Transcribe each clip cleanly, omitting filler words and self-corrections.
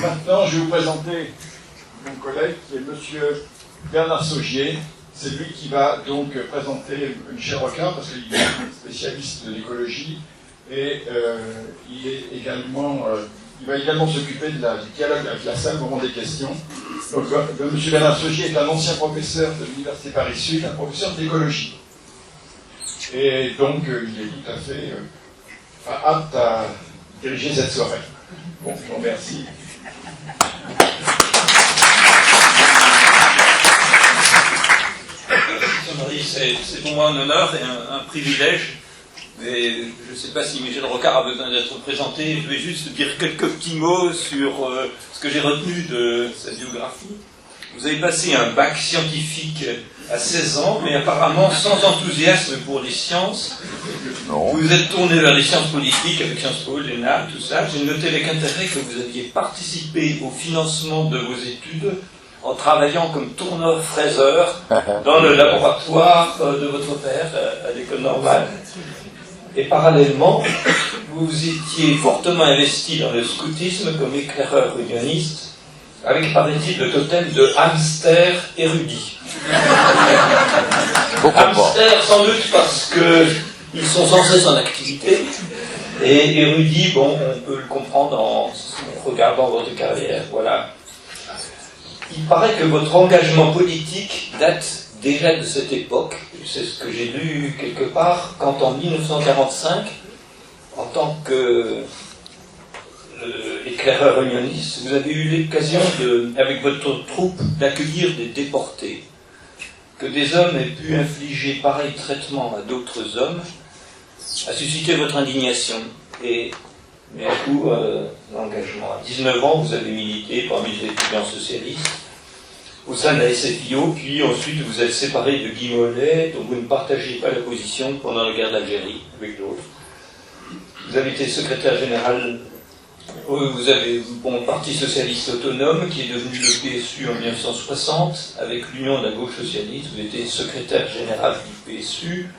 Maintenant, je vais vous présenter mon collègue qui est monsieur Bernard Saugier. C'est lui qui va donc présenter Michel Rocard parce qu'il est spécialiste de l'écologie et il va également s'occuper du dialogue avec la salle au moment des questions. Donc, monsieur Bernard Saugier est un ancien professeur de l'Université Paris-Sud, un professeur d'écologie. Et donc, il est tout à fait apte à diriger cette soirée. Bon, je vous remercie. C'est pour moi un honneur et un privilège, mais je ne sais pas si Michel Rocard a besoin d'être présenté. Je vais juste dire quelques petits mots sur ce que j'ai retenu de sa biographie. Vous avez passé un bac scientifique à 16 ans, mais apparemment sans enthousiasme pour les sciences. Non. Vous vous êtes tourné vers les sciences politiques avec Sciences Po, l'ENA, tout ça. J'ai noté avec intérêt que vous aviez participé au financement de vos études en travaillant comme tourneur-fraiseur dans le laboratoire de votre père à l'école normale. Et parallèlement, vous étiez fortement investi dans le scoutisme comme éclaireur unioniste, avec, paraît-il, le totem de hamster érudit. Hamster, sans doute parce qu'ils sont sans cesse en activité, et érudit, bon, on peut le comprendre en regardant votre carrière, voilà. Il paraît que votre engagement politique date déjà de cette époque. C'est ce que j'ai lu quelque part, quand en 1945, en tant que éclaireur unioniste, vous avez eu l'occasion, avec votre troupe, d'accueillir des déportés. Que des hommes aient pu infliger pareil traitement à d'autres hommes a suscité votre indignation et un coup l'engagement. À 19 ans, vous avez milité parmi les étudiants socialistes au sein de la SFIO, puis ensuite vous êtes séparé de Guy Mollet, dont vous ne partagez pas la position pendant la guerre d'Algérie avec d'autres. Vous avez été secrétaire général, vous avez Parti socialiste autonome, qui est devenu le PSU en 1960, avec l'Union de la gauche socialiste, vous étiez secrétaire général du PSU.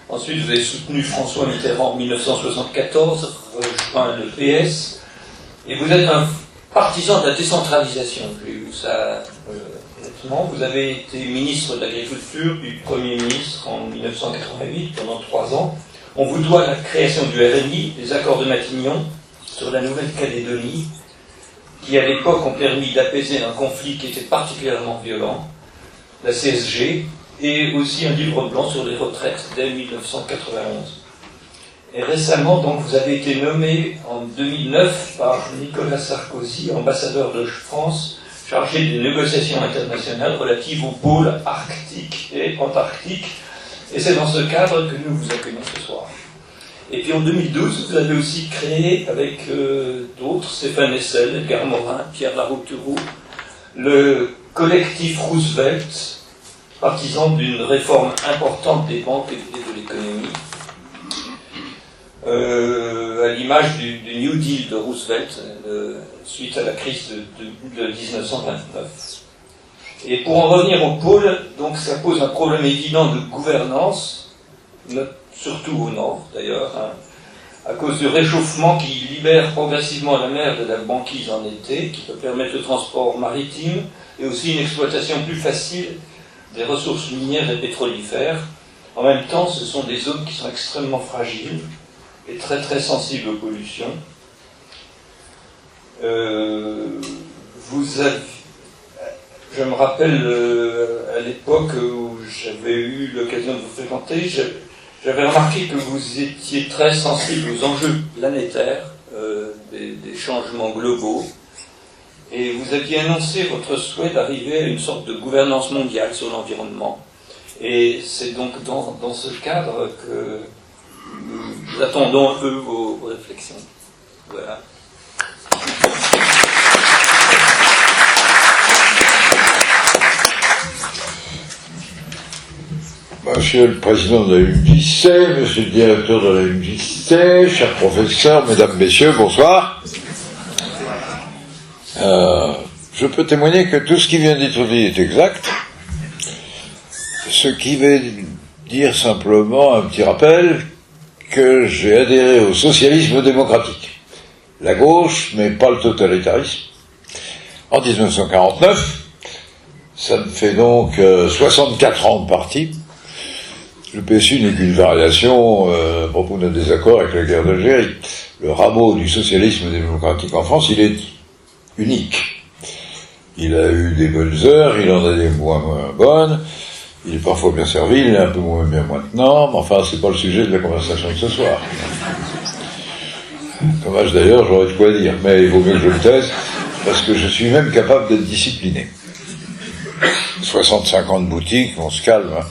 Ensuite, vous avez soutenu François Mitterrand en 1974, rejoint le PS, et vous êtes un partisan de la décentralisation. J'ai vu ça honnêtement. Vous avez été ministre de l'Agriculture, puis Premier ministre en 1988, pendant 3 ans. On vous doit la création du RNI, les accords de Matignon, sur la Nouvelle-Calédonie, qui à l'époque ont permis d'apaiser un conflit qui était particulièrement violent, la CSG, et aussi un livre blanc sur les retraites dès 1991. Et récemment, donc, vous avez été nommé en 2009 par Nicolas Sarkozy, ambassadeur de France, chargé des négociations internationales relatives aux pôles arctiques et antarctiques. Et c'est dans ce cadre que nous vous accueillons ce soir. Et puis en 2012, vous avez aussi créé, avec d'autres, Stéphane Hessel, Edgar Morin, Pierre Larouturou, le collectif Roosevelt, partisan d'une réforme importante des banques et de l'économie, à l'image du New Deal de Roosevelt, suite à la crise de 1929. Et pour en revenir au pôle, donc ça pose un problème évident de gouvernance, surtout au nord d'ailleurs, à cause du réchauffement qui libère progressivement la mer de la banquise en été, qui peut permettre le transport maritime et aussi une exploitation plus facile des ressources minières et pétrolifères. En même temps, ce sont des zones qui sont extrêmement fragiles et très très sensibles aux pollutions. Je me rappelle à l'époque où j'avais eu l'occasion de vous fréquenter, j'avais remarqué que vous étiez très sensible aux enjeux planétaires, des changements globaux, et vous aviez annoncé votre souhait d'arriver à une sorte de gouvernance mondiale sur l'environnement. Et c'est donc dans ce cadre que nous attendons un peu vos réflexions. Voilà. Monsieur le Président de la UMJC, Monsieur le Directeur de la UMJC, chers professeurs, Mesdames, Messieurs, bonsoir. Je peux témoigner que tout ce qui vient d'être dit est exact. Ce qui veut dire simplement un petit rappel que j'ai adhéré au socialisme démocratique. La gauche, mais pas le totalitarisme. En 1949, ça me fait donc 64 ans de parti. Le PSU n'est qu'une variation à propos de notre désaccord avec la guerre d'Algérie. Le rameau du socialisme démocratique en France, il est unique. Il a eu des bonnes heures, il en a des moins bonnes, il est parfois bien servi, il est un peu moins bien maintenant, mais enfin, c'est pas le sujet de la conversation de ce soir. Dommage d'ailleurs, j'aurais de quoi dire, mais il vaut mieux que je le taise, parce que je suis même capable d'être discipliné. 65 ans de boutique, on se calme, hein.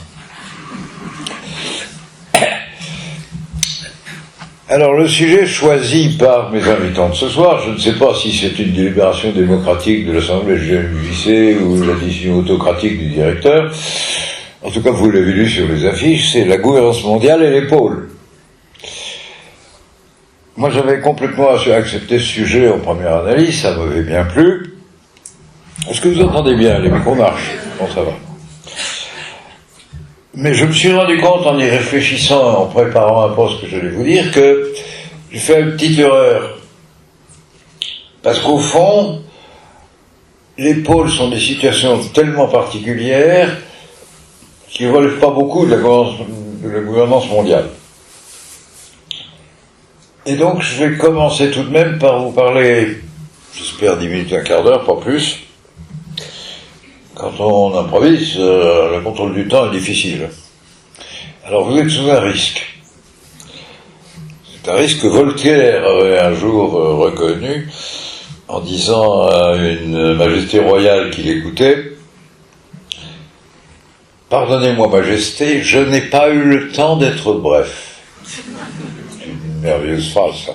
Alors, le sujet choisi par mes invitants de ce soir, je ne sais pas si c'est une délibération démocratique de l'Assemblée générale du lycée ou la décision autocratique du directeur. En tout cas, vous l'avez lu sur les affiches, c'est la gouvernance mondiale et les pôles. Moi, j'avais complètement accepté ce sujet en première analyse, ça m'avait bien plu. Est-ce que vous entendez bien? Les micros marchent. Bon, ça va. Mais je me suis rendu compte, en y réfléchissant, en préparant un peu ce que j'allais vous dire, que j'ai fait une petite erreur. Parce qu'au fond, les pôles sont des situations tellement particulières qui ne relèvent pas beaucoup de la gouvernance mondiale. Et donc, je vais commencer tout de même par vous parler, j'espère 10 minutes, un quart d'heure, pas plus. Quand on improvise, le contrôle du temps est difficile. Alors vous êtes sous un risque. C'est un risque que Voltaire avait un jour reconnu en disant à une majesté royale qui l'écoutait: « Pardonnez-moi, majesté, je n'ai pas eu le temps d'être bref. » C'est une merveilleuse phrase, ça.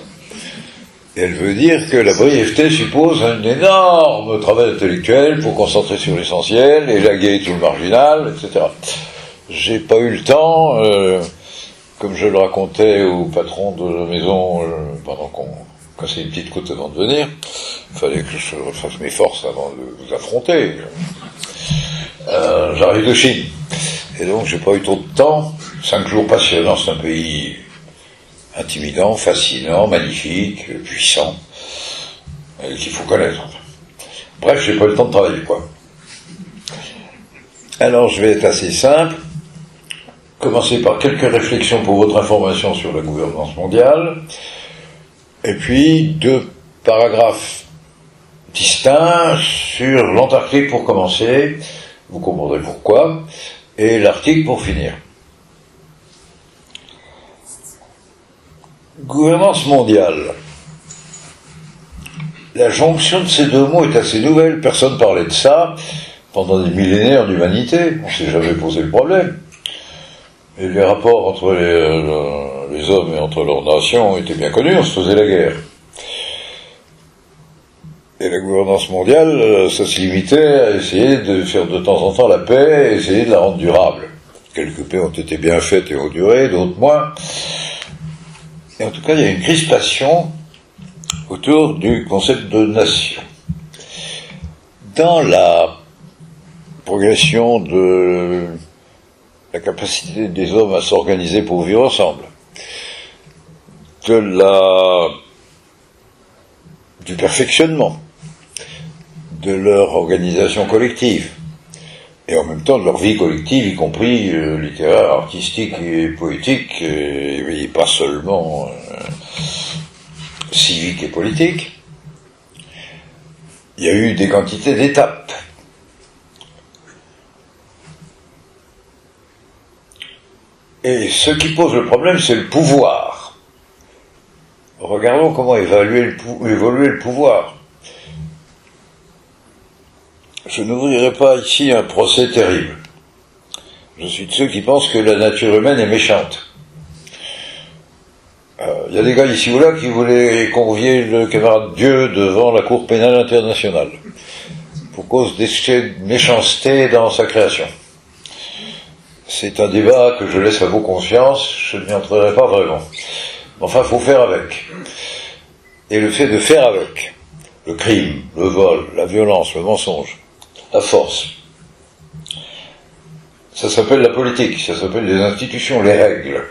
Et elle veut dire que la brièveté suppose un énorme travail intellectuel pour concentrer sur l'essentiel, élaguer tout le marginal, etc. J'ai pas eu le temps, comme je le racontais au patron de la maison pendant qu'on cassait une petite côte avant de venir. Il fallait que je refasse mes forces avant de vous affronter. J'arrive de Chine. Et donc j'ai pas eu trop de temps. 5 jours passionnants, c'est un pays intimidant, fascinant, magnifique, puissant, qu'il faut connaître. Bref, j'ai pas eu le temps de travailler, quoi. Alors, je vais être assez simple. Commencer par quelques réflexions pour votre information sur la gouvernance mondiale, et puis 2 paragraphes distincts sur l'Antarctique pour commencer, vous comprendrez pourquoi, et l'Arctique pour finir. Gouvernance mondiale. La jonction de ces 2 mots est assez nouvelle, personne ne parlait de ça pendant des millénaires d'humanité, on ne s'est jamais posé le problème. Et les rapports entre les hommes et entre leurs nations étaient bien connus, on se faisait la guerre. Et la gouvernance mondiale, ça se limitait à essayer de faire de temps en temps la paix, et essayer de la rendre durable. Quelques paix ont été bien faites et ont duré, d'autres moins. Et en tout cas, il y a une crispation autour du concept de nation. Dans la progression de la capacité des hommes à s'organiser pour vivre ensemble, du perfectionnement de leur organisation collective, et en même temps de leur vie collective, y compris littéraire, artistique et poétique, et pas seulement civique et politique. Il y a eu des quantités d'étapes. Et ce qui pose le problème, c'est le pouvoir. Regardons comment évoluer le pouvoir. Je n'ouvrirai pas ici un procès terrible. Je suis de ceux qui pensent que la nature humaine est méchante. Il y a des gars ici ou là qui voulaient convier le camarade Dieu devant la Cour pénale internationale pour cause d'excès de méchanceté dans sa création. c'est un débat que je laisse à vos consciences, je n'y entrerai pas vraiment. Enfin, il faut faire avec. Et le fait de faire avec, le crime, le vol, la violence, le mensonge, la force, ça s'appelle la politique, ça s'appelle les institutions, les règles.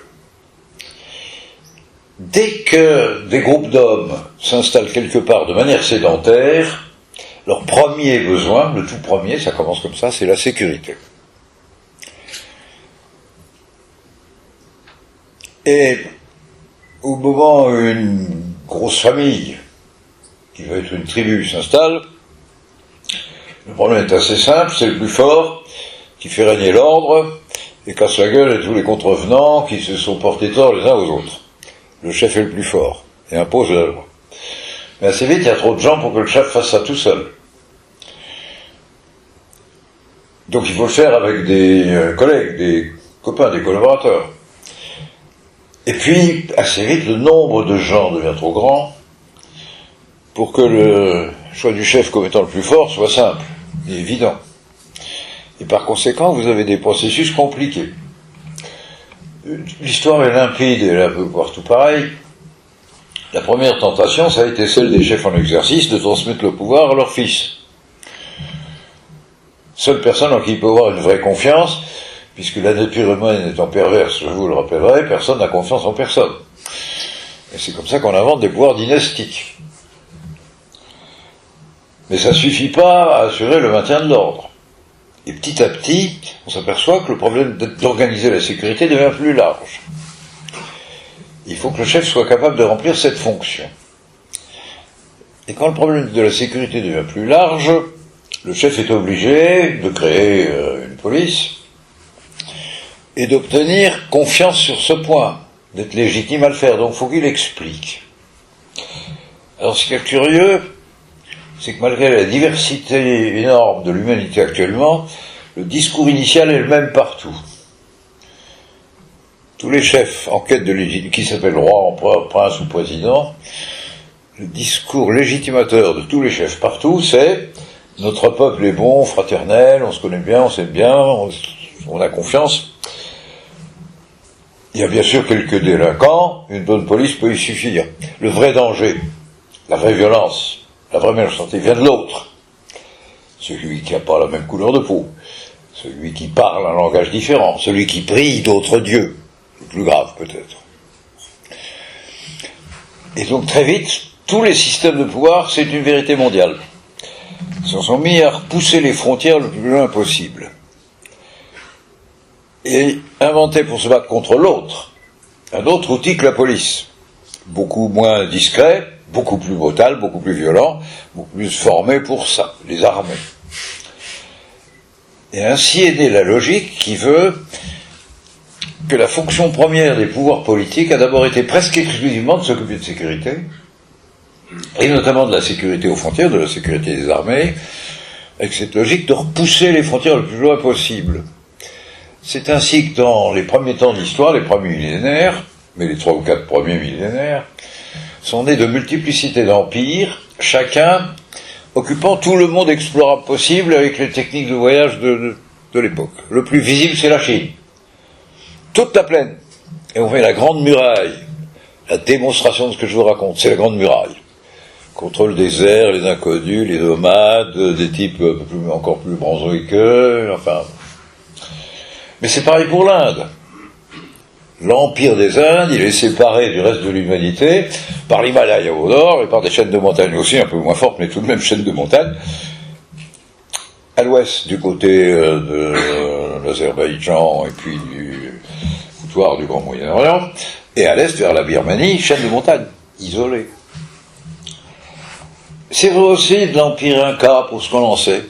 Dès que des groupes d'hommes s'installent quelque part de manière sédentaire, leur premier besoin, le tout premier, ça commence comme ça, c'est la sécurité. Et au moment où une grosse famille, qui va être une tribu, s'installe, le problème est assez simple, c'est le plus fort qui fait régner l'ordre et casse la gueule à tous les contrevenants qui se sont portés tort les uns aux autres. Le chef est le plus fort et impose la loi. Mais assez vite, il y a trop de gens pour que le chef fasse ça tout seul. Donc il faut le faire avec des collègues, des copains, des collaborateurs. Et puis, assez vite, le nombre de gens devient trop grand pour que le choix du chef comme étant le plus fort soit simple et évident. Et par conséquent, vous avez des processus compliqués. L'histoire est limpide et là, peut voir tout pareil. La première tentation, ça a été celle des chefs en exercice de transmettre le pouvoir à leur fils. Seule personne en qui il peut avoir une vraie confiance, puisque la nature humaine étant perverse, je vous le rappellerai, personne n'a confiance en personne. Et c'est comme ça qu'on invente des pouvoirs dynastiques. Mais ça ne suffit pas à assurer le maintien de l'ordre. Et petit à petit, on s'aperçoit que le problème d'organiser la sécurité devient plus large. Il faut que le chef soit capable de remplir cette fonction. Et quand le problème de la sécurité devient plus large, le chef est obligé de créer une police et d'obtenir confiance sur ce point, d'être légitime à le faire. Donc il faut qu'il explique. Alors ce qui est curieux, c'est que malgré la diversité énorme de l'humanité actuellement, le discours initial est le même partout. Tous les chefs en quête de légitimité, qui s'appellent roi, empereur, prince ou président, le discours légitimateur de tous les chefs partout, c'est « notre peuple est bon, fraternel, on se connaît bien, on s'aime bien, on a confiance ». Il y a bien sûr quelques délinquants, une bonne police peut y suffire. Le vrai danger, la vraie violence, la vraie méchanceté vient de l'autre. Celui qui n'a pas la même couleur de peau, celui qui parle un langage différent, celui qui prie d'autres dieux, le plus grave peut-être. Et donc très vite, tous les systèmes de pouvoir, c'est une vérité mondiale. Ils se sont mis à repousser les frontières le plus loin possible. Et inventer pour se battre contre l'autre, un autre outil que la police. Beaucoup moins discret, beaucoup plus brutal, beaucoup plus violent, beaucoup plus formé pour ça, les armées. Et ainsi est née la logique qui veut que la fonction première des pouvoirs politiques a d'abord été presque exclusivement de s'occuper de sécurité, et notamment de la sécurité aux frontières, de la sécurité des armées, avec cette logique de repousser les frontières le plus loin possible. C'est ainsi que dans les premiers temps de l'histoire, les premiers millénaires, mais les 3 ou 4 premiers millénaires, sont nés de multiplicité d'empires, chacun occupant tout le monde explorable possible avec les techniques de voyage de l'époque. Le plus visible, c'est la Chine. Toute la plaine. Et on fait la grande muraille. La démonstration de ce que je vous raconte, c'est la grande muraille. Contre le désert, les inconnus, les nomades, des types encore plus bronzés qu'eux, enfin. Mais c'est pareil pour l'Inde. L'empire des Indes, il est séparé du reste de l'humanité par l'Himalaya au nord et par des chaînes de montagnes aussi, un peu moins fortes, mais tout de même chaînes de montagnes. À l'ouest, du côté de l'Azerbaïdjan et puis du foutoir du Grand Moyen-Orient, et à l'est, vers la Birmanie, chaîne de montagnes, isolée. C'est vrai aussi de l'Empire Inca, pour ce qu'on en sait.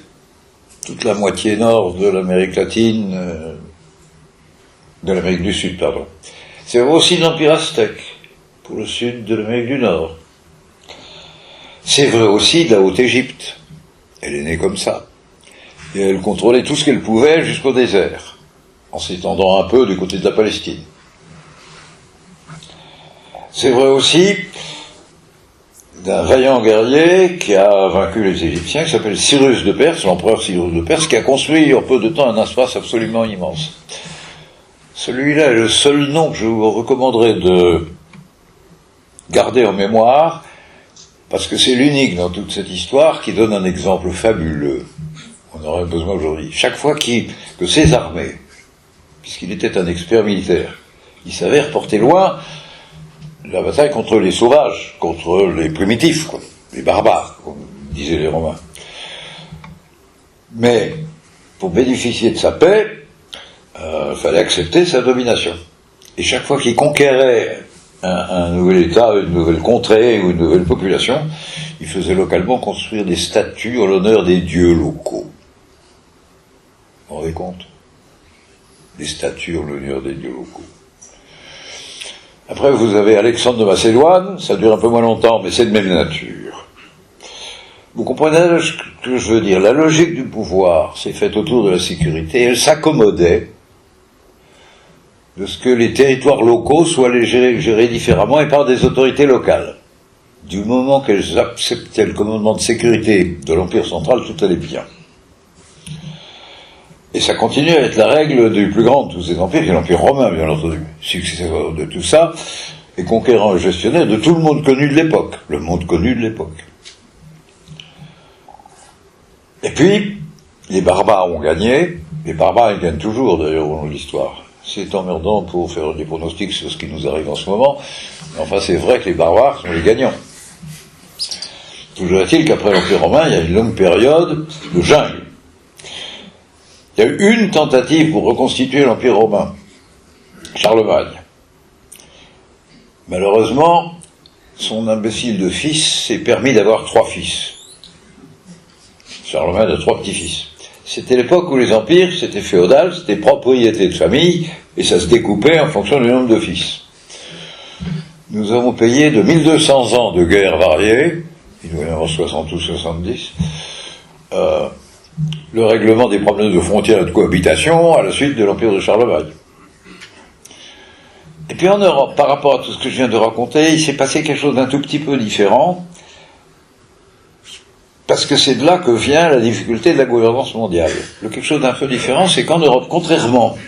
Toute la moitié nord de l'Amérique latine, de l'Amérique du Sud, pardon. C'est vrai aussi de l'Empire aztèque, pour le sud de l'Amérique du Nord. C'est vrai aussi de la Haute-Égypte. Elle est née comme ça. Et elle contrôlait tout ce qu'elle pouvait jusqu'au désert, en s'étendant un peu du côté de la Palestine. C'est vrai aussi d'un vaillant guerrier qui a vaincu les Égyptiens, qui s'appelle Cyrus de Perse, l'empereur Cyrus de Perse, qui a construit en peu de temps un espace absolument immense. Celui-là est le seul nom que je vous recommanderais de garder en mémoire, parce que c'est l'unique dans toute cette histoire qui donne un exemple fabuleux. On aurait besoin aujourd'hui. Chaque fois que ses armées, puisqu'il était un expert militaire, il savait reporter loin la bataille contre les sauvages, contre les primitifs, quoi, les barbares, comme disaient les Romains. Mais, pour bénéficier de sa paix, il fallait accepter sa domination. Et chaque fois qu'il conquérait un nouvel État, une nouvelle contrée ou une nouvelle population, il faisait localement construire des statues en l'honneur des dieux locaux. Vous vous rendez compte? Des statues en l'honneur des dieux locaux. Après, vous avez Alexandre de Macédoine, ça dure un peu moins longtemps, mais c'est de même nature. Vous comprenez ce que je veux dire? La logique du pouvoir s'est faite autour de la sécurité, elle s'accommodait de ce que les territoires locaux soient gérés différemment et par des autorités locales. Du moment qu'elles acceptaient le commandement de sécurité de l'Empire central, tout allait bien. Et ça continue à être la règle du plus grand de tous ces empires, qui est l'Empire romain, bien entendu, successeur de tout ça, et conquérant et gestionnaire de tout le monde connu de l'époque, le monde connu de l'époque. Et puis, les barbares ont gagné, les barbares ils gagnent toujours d'ailleurs dans l'histoire. C'est emmerdant pour faire des pronostics sur ce qui nous arrive en ce moment, mais enfin c'est vrai que les barbares sont les gagnants. Toujours est-il qu'après l'Empire romain, il y a une longue période de jungle. Il y a eu une tentative pour reconstituer l'Empire romain, Charlemagne. Malheureusement, son imbécile de fils s'est permis d'avoir 3 fils. Charlemagne a 3 petits-fils. C'était l'époque où les empires, c'était féodal, c'était propriété de famille, et ça se découpait en fonction du nombre de fils. Nous avons payé de 1200 ans de guerres variées, il doit y en avoir 60 ou 70, le règlement des problèmes de frontières et de cohabitation à la suite de l'Empire de Charlemagne. Et puis en Europe, par rapport à tout ce que je viens de raconter, il s'est passé quelque chose d'un tout petit peu différent, parce que c'est de là que vient la difficulté de la gouvernance mondiale. Le quelque chose d'un peu différent, c'est qu'en Europe, contrairement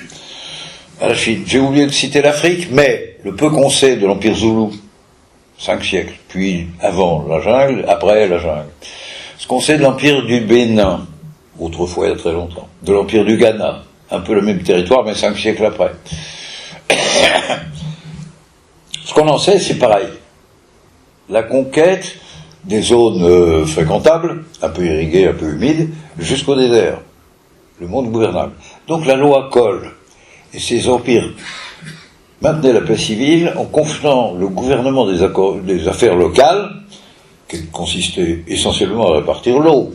à la Chine, j'ai oublié de citer l'Afrique, mais le peu qu'on sait de l'Empire Zoulou, 5 siècles, puis avant la jungle, après la jungle, ce qu'on sait de l'Empire du Bénin, autrefois il y a très longtemps, de l'Empire du Ghana, un peu le même territoire, mais 5 siècles après. Ce qu'on en sait, c'est pareil. La conquête des zones fréquentables, un peu irriguées, un peu humides, jusqu'au désert, le monde gouvernable. Donc la loi colle, et ces empires maintenaient la paix civile en confiant le gouvernement des affaires locales, qui consistait essentiellement à répartir l'eau,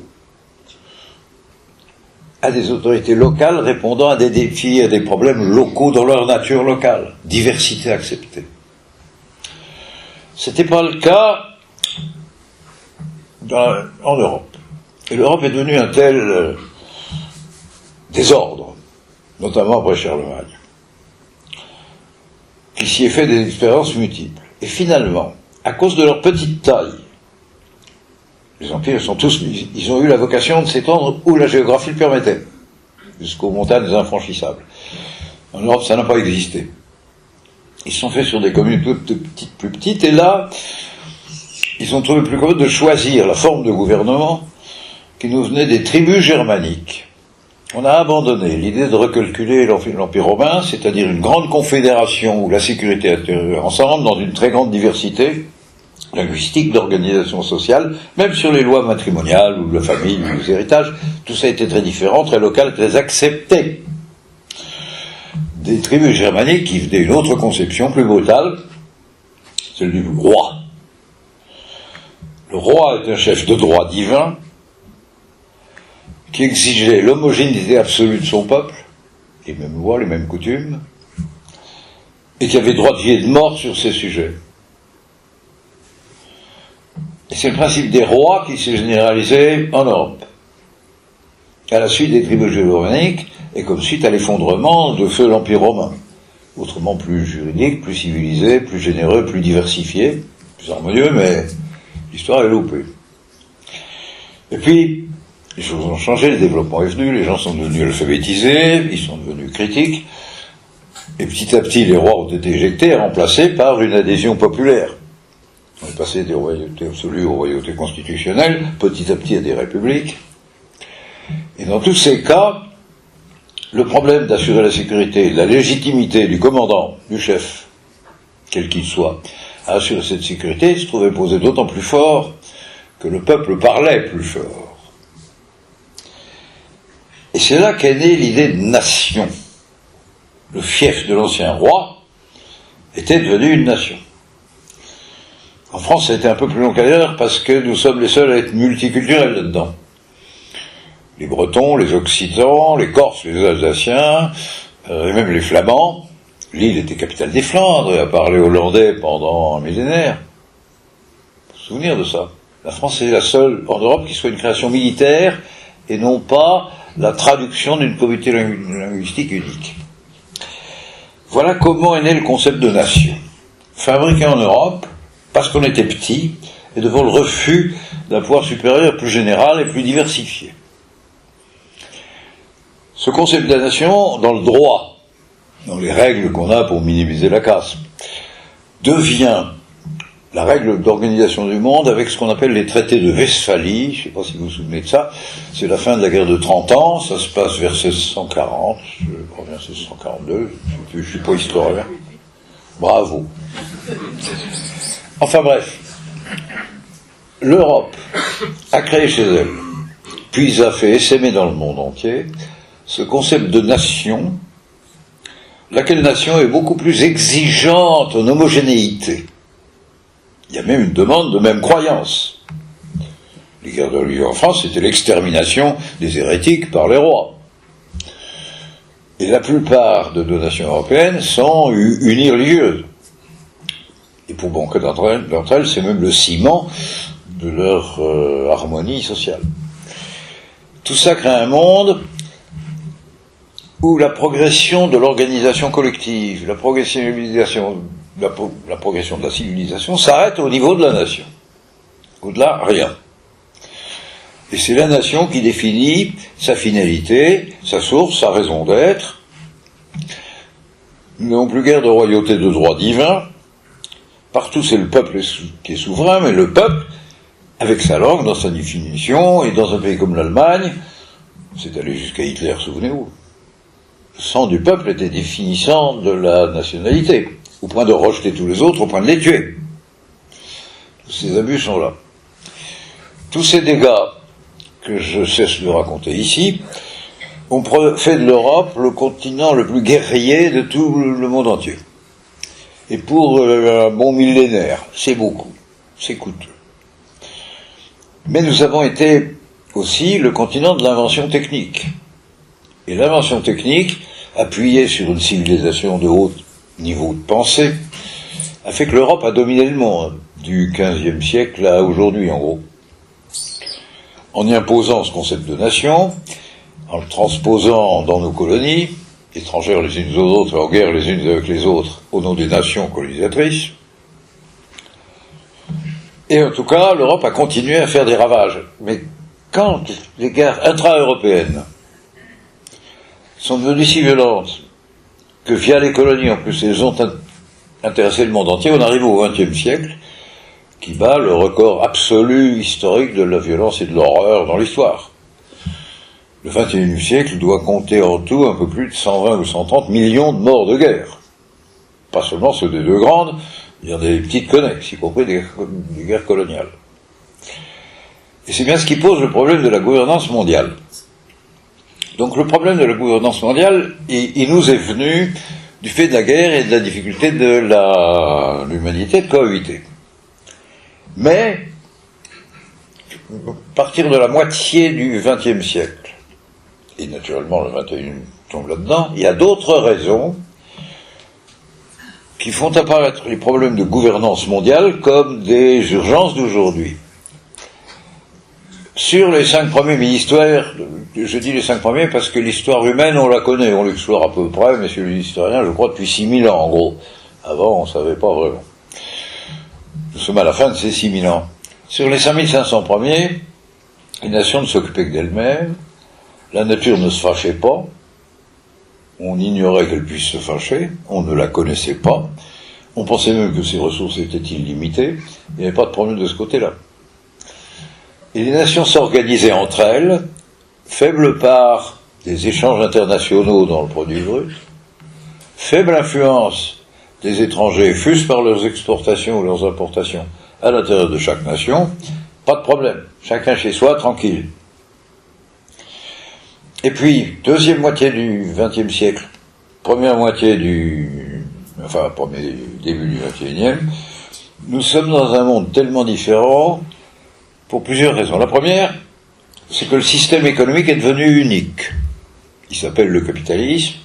à des autorités locales répondant à des défis et à des problèmes locaux dans leur nature locale, diversité acceptée. C'était pas le cas en Europe. Et l'Europe est devenue un tel désordre, notamment après Charlemagne, qui s'y est fait des expériences multiples. Et finalement, à cause de leur petite taille, les empires ils ont eu la vocation de s'étendre où la géographie le permettait, jusqu'aux montagnes infranchissables. En Europe, ça n'a pas existé. Ils se sont faits sur des communes plus petites, et là, ils ont trouvé plus commode de choisir la forme de gouvernement qui nous venait des tribus germaniques. On a abandonné l'idée de recalculer l'Empire romain, c'est-à-dire une grande confédération où la sécurité était ensemble, dans une très grande diversité linguistique, d'organisation sociale, même sur les lois matrimoniales, ou de la famille, ou des héritages, tout ça était très différent, très local, très accepté. Des tribus germaniques qui venaient une autre conception plus brutale, celle du roi. Le roi est un chef de droit divin qui exigeait l'homogénéité absolue de son peuple, les mêmes lois, les mêmes coutumes, et qui avait droit de vie et de mort sur ces sujets. Et c'est le principe des rois qui s'est généralisé en Europe, à la suite des tribus germaniques, et comme suite à l'effondrement de feu l'Empire romain, autrement plus juridique, plus civilisé, plus généreux, plus diversifié, plus harmonieux, mais l'histoire est loupée. Et puis, les choses ont changé, le développement est venu, les gens sont devenus alphabétisés, ils sont devenus critiques, Et petit à petit, les rois ont été éjectés et remplacés par une adhésion populaire. On est passé des royautés absolues aux royautés constitutionnelles, petit à petit à des républiques. Et dans tous ces cas, le problème d'assurer la sécurité, la légitimité du commandant, du chef, quel qu'il soit, à assurer cette sécurité, se trouvait posé d'autant plus fort que le peuple parlait plus fort. Et c'est là qu'est née l'idée de nation. Le fief de l'ancien roi était devenu une nation. En France, ça a été un peu plus long qu'ailleurs parce que nous sommes les seuls à être multiculturels là-dedans. Les Bretons, les Occitans, les Corses, les Alsaciens, et même les Flamands. L'île était capitale des Flandres et a parlé hollandais pendant un millénaire. Vous vous souvenez de ça? La France est la seule en Europe qui soit une création militaire et non pas la traduction d'une communauté linguistique unique. Voilà comment est né le concept de nation. Fabriqué en Europe, parce qu'on était petit, et devant le refus d'un pouvoir supérieur plus général et plus diversifié. Ce concept de la nation, dans le droit, dans les règles qu'on a pour minimiser la casse, devient la règle d'organisation du monde avec ce qu'on appelle les traités de Westphalie. Je ne sais pas si vous vous souvenez de ça. C'est la fin de la guerre de 30 ans. Ça se passe vers 1640. Je crois bien 1642. Je ne suis pas historien. Bravo. Enfin bref. L'Europe a créé chez elle, puis a fait essaimer dans le monde entier, ce concept de nation, laquelle nation est beaucoup plus exigeante en homogénéité. Il y a même une demande de même croyance. Les guerres de religion en France, c'était l'extermination des hérétiques par les rois. Et la plupart de nos nations européennes sont unireligieuses. Et pour bon que d'entre elles, c'est même le ciment de leur harmonie sociale. Tout ça crée un monde où la progression de l'organisation collective, la progression de la civilisation s'arrête au niveau de la nation. Au-delà, rien. Et c'est la nation qui définit sa finalité, sa source, sa raison d'être. Nous n'avons plus guère de royauté de droit divin. Partout, c'est le peuple qui est souverain, mais le peuple, avec sa langue, dans sa définition, et dans un pays comme l'Allemagne, c'est allé jusqu'à Hitler, souvenez-vous. Le sang du peuple était définissant de la nationalité, au point de rejeter tous les autres, au point de les tuer. Tous ces abus sont là. Tous ces dégâts que je cesse de raconter ici ont fait de l'Europe le continent le plus guerrier de tout le monde entier. Et pour un bon millénaire, c'est beaucoup, c'est coûteux. Mais nous avons été aussi le continent de l'invention technique. Et l'invention technique, appuyée sur une civilisation de haut niveau de pensée, a fait que l'Europe a dominé le monde, du XVe siècle à aujourd'hui en gros. En y imposant ce concept de nation, en le transposant dans nos colonies, étrangères les unes aux autres, en guerre les unes avec les autres, au nom des nations colonisatrices. Et en tout cas, l'Europe a continué à faire des ravages. Mais quand les guerres intra-européennes sont devenues si violentes que via les colonies, en plus, elles ont intéressé le monde entier, on arrive au XXe siècle, qui bat le record absolu historique de la violence et de l'horreur dans l'histoire. Le XXIe siècle doit compter en tout un peu plus de 120 ou 130 millions de morts de guerre. Pas seulement ceux des deux grandes, il y en a des petites connexes, y compris des guerres coloniales. Et c'est bien ce qui pose le problème de la gouvernance mondiale. Donc le problème de la gouvernance mondiale, il nous est venu du fait de la guerre et de la difficulté de l'humanité de cohabiter. Mais, à partir de la moitié du XXe siècle, et naturellement le XXI tombe là-dedans, il y a d'autres raisons qui font apparaître les problèmes de gouvernance mondiale comme des urgences d'aujourd'hui. Sur les 5 premiers, mais l'histoire, je dis les 5 premiers parce que l'histoire humaine, on la connaît, on l'explore à peu près, messieurs les historiens, je crois depuis 6000 ans en gros. Avant, on ne savait pas vraiment. Nous sommes à la fin de ces 6000 ans. Sur les 5500 premiers, les nations ne s'occupaient que d'elles-mêmes, la nature ne se fâchait pas, on ignorait qu'elle puisse se fâcher, on ne la connaissait pas, on pensait même que ses ressources étaient illimitées, il n'y avait pas de problème de ce côté-là. Et les nations s'organisaient entre elles, faible part des échanges internationaux dans le produit brut, faible influence des étrangers, fût-ce par leurs exportations ou leurs importations, à l'intérieur de chaque nation, pas de problème, chacun chez soi, tranquille. Et puis, deuxième moitié du XXe siècle, première moitié premier début du XXIe, nous sommes dans un monde tellement différent pour plusieurs raisons. La première, c'est que le système économique est devenu unique. Il s'appelle le capitalisme.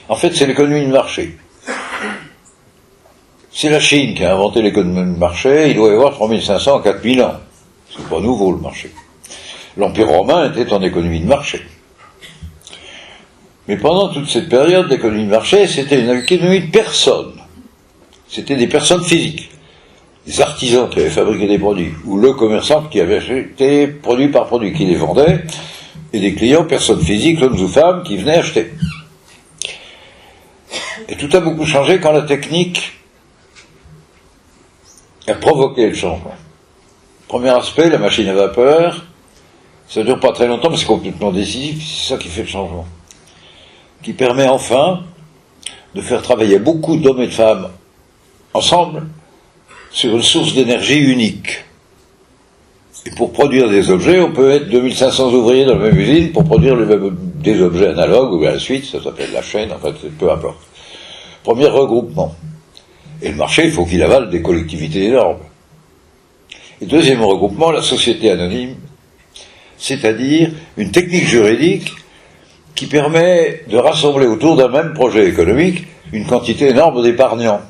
En fait, c'est l'économie de marché. C'est la Chine qui a inventé l'économie de marché, il doit y avoir 3500 à 4000 ans. C'est pas nouveau, le marché. L'Empire romain était en économie de marché. Mais pendant toute cette période d'économie de marché, c'était une économie de personnes. C'était des personnes physiques. Des artisans qui avaient fabriqué des produits, ou le commerçant qui avait acheté produit par produit, qui les vendait, et des clients, personnes physiques, hommes ou femmes, qui venaient acheter. Et tout a beaucoup changé quand la technique a provoqué le changement. Premier aspect, la machine à vapeur, ça ne dure pas très longtemps, mais c'est complètement décisif, c'est ça qui fait le changement. Qui permet enfin de faire travailler beaucoup d'hommes et de femmes ensemble sur une source d'énergie unique. Et pour produire des objets, on peut être 2500 ouvriers dans la même usine pour produire des objets analogues ou à la suite, ça s'appelle la chaîne, en fait, peu importe. Premier regroupement. Et le marché, il faut qu'il avale des collectivités énormes. Et deuxième regroupement, la société anonyme, c'est-à-dire une technique juridique qui permet de rassembler autour d'un même projet économique une quantité énorme d'épargnants.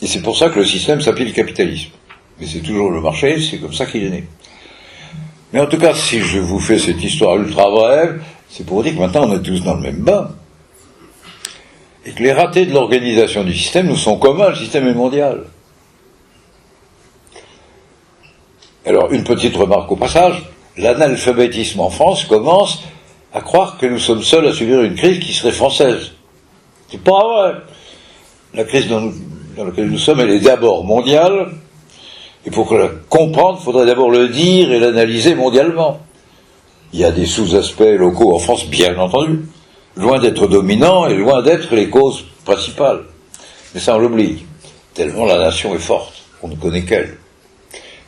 Et c'est pour ça que le système s'appelle le capitalisme. Mais c'est toujours le marché, c'est comme ça qu'il est né. Mais en tout cas, si je vous fais cette histoire ultra brève, c'est pour vous dire que maintenant on est tous dans le même bain. Et que les ratés de l'organisation du système nous sont communs, le système est mondial. Alors, une petite remarque au passage, l'analphabétisme en France commence à croire que nous sommes seuls à subir une crise qui serait française. C'est pas vrai. La crise dans laquelle nous sommes, elle est d'abord mondiale, et pour la comprendre, il faudrait d'abord le dire et l'analyser mondialement. Il y a des sous-aspects locaux en France, bien entendu, loin d'être dominants et loin d'être les causes principales. Mais ça, on l'oublie, tellement la nation est forte, on ne connaît qu'elle.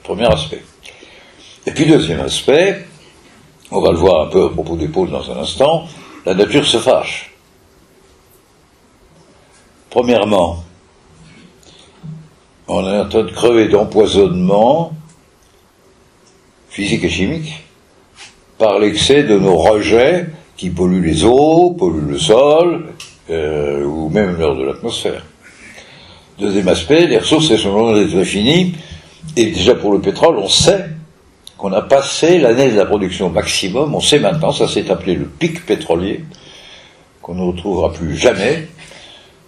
Premier aspect. Et puis deuxième aspect, on va le voir un peu à propos des pôles dans un instant, la nature se fâche. Premièrement, on est en train de crever d'empoisonnement physique et chimique par l'excès de nos rejets qui polluent les eaux, polluent le sol, ou même l'heure de l'atmosphère. Deuxième aspect, les ressources sont loin d'être finies, et déjà pour le pétrole, on sait qu'on a passé l'année de la production maximum, on sait maintenant, ça s'est appelé le pic pétrolier, qu'on ne retrouvera plus jamais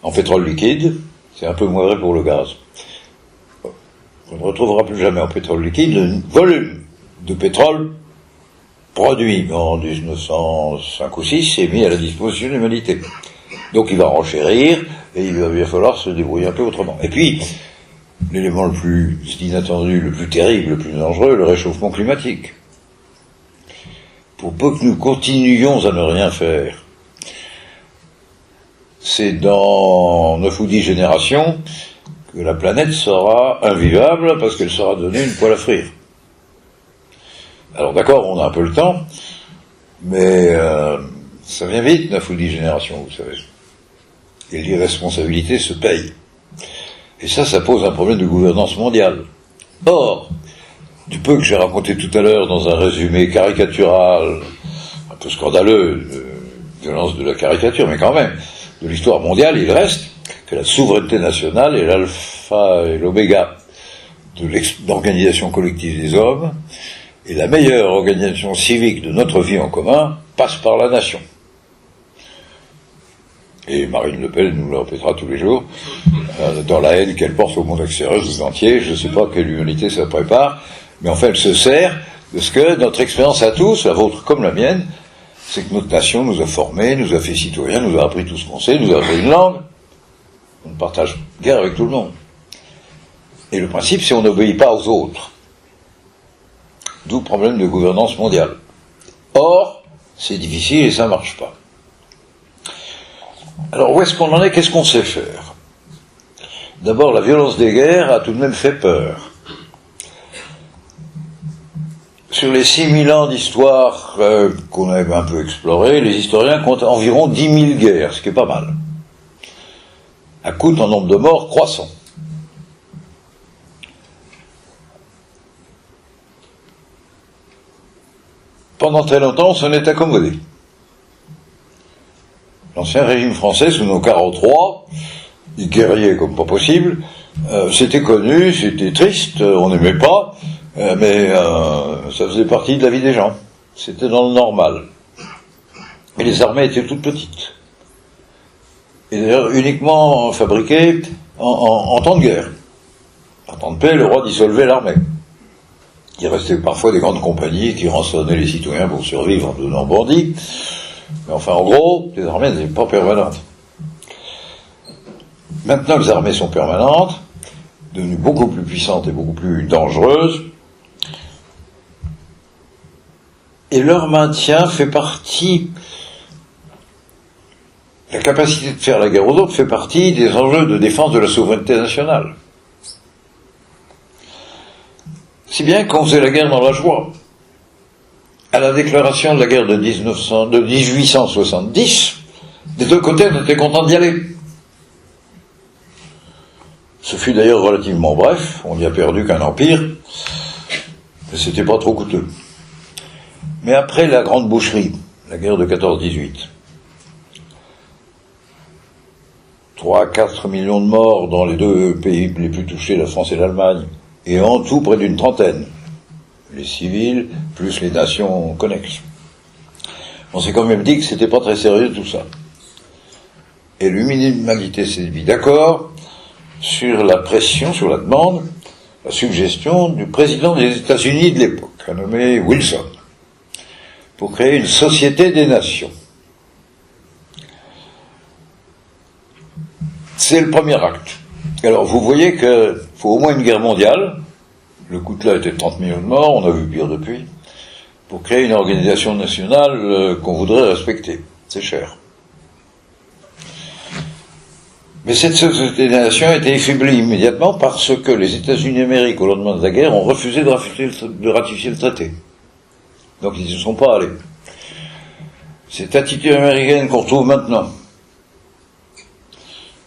en pétrole liquide, c'est un peu moins vrai pour le gaz. On ne retrouvera plus jamais en pétrole liquide le volume de pétrole produit en 1905 ou 6 et mis à la disposition de l'humanité. Donc il va renchérir et il va bien falloir se débrouiller un peu autrement. Et puis, l'élément le plus inattendu, le plus terrible, le plus dangereux, le réchauffement climatique. Pour peu que nous continuions à ne rien faire, c'est dans 9 ou 10 générations que la planète sera invivable parce qu'elle sera donnée une poêle à frire. Alors d'accord, on a un peu le temps, mais ça vient vite, 9 ou 10 générations, vous savez. Et l'irresponsabilité se paye. Et ça pose un problème de gouvernance mondiale. Or, du peu que j'ai raconté tout à l'heure dans un résumé caricatural, un peu scandaleux, de violence de la caricature, mais quand même, de l'histoire mondiale, il reste que la souveraineté nationale est l'alpha et l'oméga de l'organisation collective des hommes, et la meilleure organisation civique de notre vie en commun passe par la nation. Et Marine Le Pen nous le répétera tous les jours, dans la haine qu'elle porte au monde extérieur tout entier. Je ne sais pas quelle humanité ça prépare, mais enfin elle se sert de ce que notre expérience à tous, la vôtre comme la mienne, c'est que notre nation nous a formés, nous a fait citoyens, nous a appris tout ce qu'on sait, nous a appris une langue. On ne partage guère avec tout le monde. Et le principe, c'est qu'on n'obéit pas aux autres. D'où le problème de gouvernance mondiale. Or, c'est difficile et ça ne marche pas. Alors, où est-ce qu'on en est? Qu'est-ce qu'on sait faire? D'abord, la violence des guerres a tout de même fait peur. Sur les 6000 ans d'histoire qu'on a un peu exploré, les historiens comptent environ 10 000 guerres, ce qui est pas mal. À coût en nombre de morts croissant. Pendant très longtemps, on s'en est accommodé. L'ancien régime français, sous nos 43, des guerriers comme pas possible, c'était connu, c'était triste, on n'aimait pas, mais ça faisait partie de la vie des gens. C'était dans le normal. Et les armées étaient toutes petites. Et d'ailleurs uniquement fabriquées en temps de guerre. En temps de paix, le roi dissolvait l'armée. Il restait parfois des grandes compagnies qui rançonnaient les citoyens pour survivre en devenant bandits. Mais enfin, en gros, les armées n'étaient pas permanentes. Maintenant, les armées sont permanentes, devenues beaucoup plus puissantes et beaucoup plus dangereuses. Et leur maintien fait partie, la capacité de faire la guerre aux autres fait partie des enjeux de défense de la souveraineté nationale. Si bien qu'on faisait la guerre dans la joie. À la déclaration de la guerre de 1870, des deux côtés on était contents d'y aller. Ce fut d'ailleurs relativement bref, on n'y a perdu qu'un empire, mais c'était pas trop coûteux. Mais après la grande boucherie, la guerre de 14-18, 3 à 4 millions de morts dans les deux pays les plus touchés, la France et l'Allemagne, et en tout près d'une trentaine, les civils plus les nations connexes. On s'est quand même dit que c'était pas très sérieux tout ça. Et l'humanité s'est mis d'accord sur la pression, sur la demande, la suggestion du président des États-Unis de l'époque, un nommé Wilson, pour créer une société des nations. C'est le premier acte. Alors vous voyez qu'il faut au moins une guerre mondiale, le coût de là était 30 millions de morts, on a vu pire depuis, pour créer une organisation nationale qu'on voudrait respecter. C'est cher. Mais cette société des nations a été affaiblie immédiatement parce que les États-Unis d'Amérique, au lendemain de la guerre, ont refusé de ratifier le traité. Donc ils n'y sont pas allés. Cette attitude américaine qu'on retrouve maintenant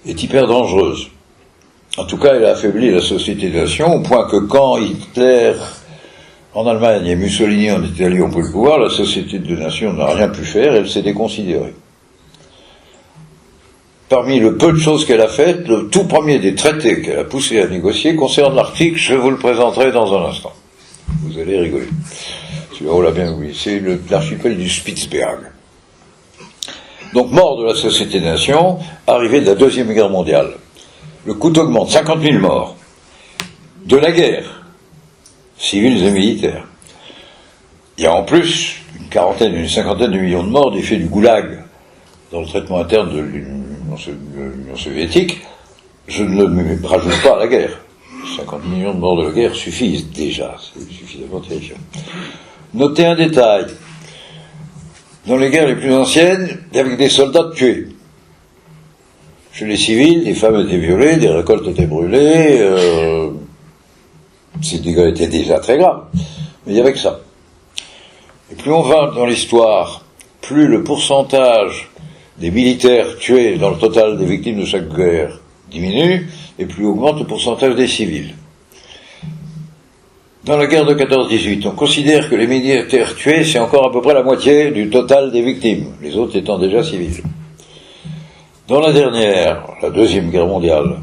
est hyper dangereuse. En tout cas, elle a affaibli la société des nations, au point que quand Hitler, en Allemagne, et Mussolini en Italie ont pris le pouvoir, la société des nations n'a rien pu faire, elle s'est déconsidérée. Parmi le peu de choses qu'elle a faites, le tout premier des traités qu'elle a poussé à négocier concerne l'Arctique, je vous le présenterai dans un instant. Vous allez rigoler. Celui-là, on l'a bien oublié. C'est l'archipel du Spitzberg. Donc, mort de la société des nations, arrivée de la Deuxième Guerre mondiale. Le coût augmente, 50 000 morts. De la guerre, civils et militaires. Il y a en plus une cinquantaine de millions de morts du fait du goulag dans le traitement interne de l'Union soviétique. Je ne rajoute pas à la guerre. 50 millions de morts de la guerre suffisent déjà, c'est suffisamment terrifiant. Notez un détail. Dans les guerres les plus anciennes, il y avait des soldats tués. Chez les civils, des femmes étaient violées, des récoltes étaient brûlées, ces dégâts étaient déjà très graves, mais il y avait que ça. Et plus on va dans l'histoire, plus le pourcentage des militaires tués dans le total des victimes de chaque guerre diminue, et plus augmente le pourcentage des civils. Dans la guerre de 14-18, on considère que les militaires tués, c'est encore à peu près la moitié du total des victimes, les autres étant déjà civils. Dans la dernière, la Deuxième Guerre mondiale,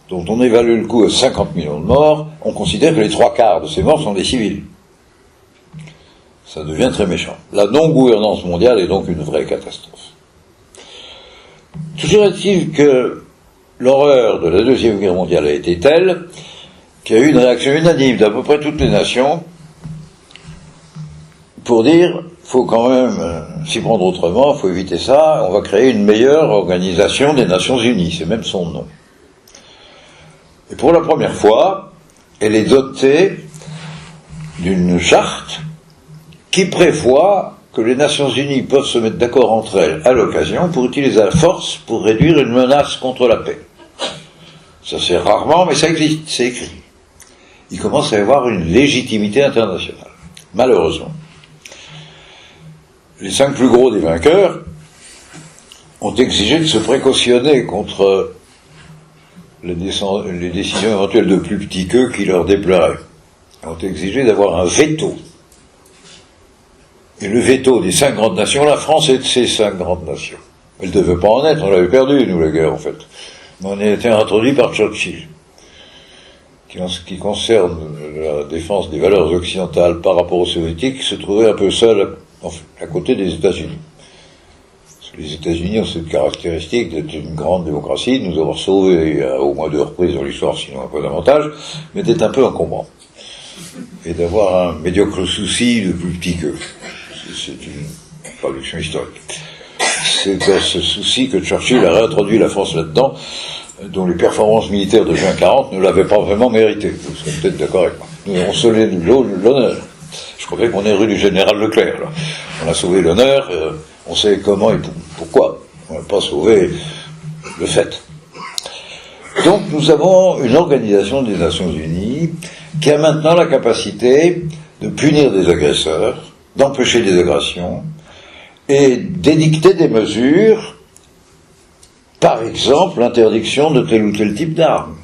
dont on évalue le coût à 50 millions de morts, on considère que les 3/4 de ces morts sont des civils. Ça devient très méchant. La non-gouvernance mondiale est donc une vraie catastrophe. Toujours est-il que l'horreur de la Deuxième Guerre mondiale a été telle qu'il y a eu une réaction unanime d'à peu près toutes les nations pour dire faut quand même s'y prendre autrement, il faut éviter ça, on va créer une meilleure organisation des Nations Unies, c'est même son nom. Et pour la première fois, elle est dotée d'une charte qui prévoit que les Nations Unies peuvent se mettre d'accord entre elles à l'occasion pour utiliser la force pour réduire une menace contre la paix. Ça c'est rarement, mais ça existe, c'est écrit. Il commence à y avoir une légitimité internationale, malheureusement. Les 5 plus gros des vainqueurs ont exigé de se précautionner contre les décisions éventuelles de plus petits qu'eux qui leur déplairaient. Ils ont exigé d'avoir un veto. Et le veto des 5 grandes nations, la France est de ces 5 grandes nations. Elle ne devait pas en être, on l'avait perdu, nous, la guerre, en fait. Mais on a été introduit par Churchill, qui, en ce qui concerne la défense des valeurs occidentales par rapport aux soviétiques, se trouvait un peu seul à côté des États-Unis. Parce que les États-Unis ont cette caractéristique d'être une grande démocratie, de nous avoir sauvés au moins 2 reprises dans l'histoire, sinon un peu davantage, mais d'être un peu encombrant. Et d'avoir un médiocre souci de plus petit qu'eux. C'est une traduction historique. C'est dans ce souci que Churchill a réintroduit la France là-dedans, dont les performances militaires de juin 40 ne l'avaient pas vraiment mérité. Vous serez peut-être d'accord avec moi. Nous avons sauvé l'honneur. Je croyais qu'on est rue du Général Leclerc. Là. On a sauvé l'honneur, on sait comment et pourquoi. On n'a pas sauvé le fait. Donc nous avons une organisation des Nations Unies qui a maintenant la capacité de punir des agresseurs, d'empêcher des agressions, et d'édicter des mesures, par exemple l'interdiction de tel ou tel type d'armes.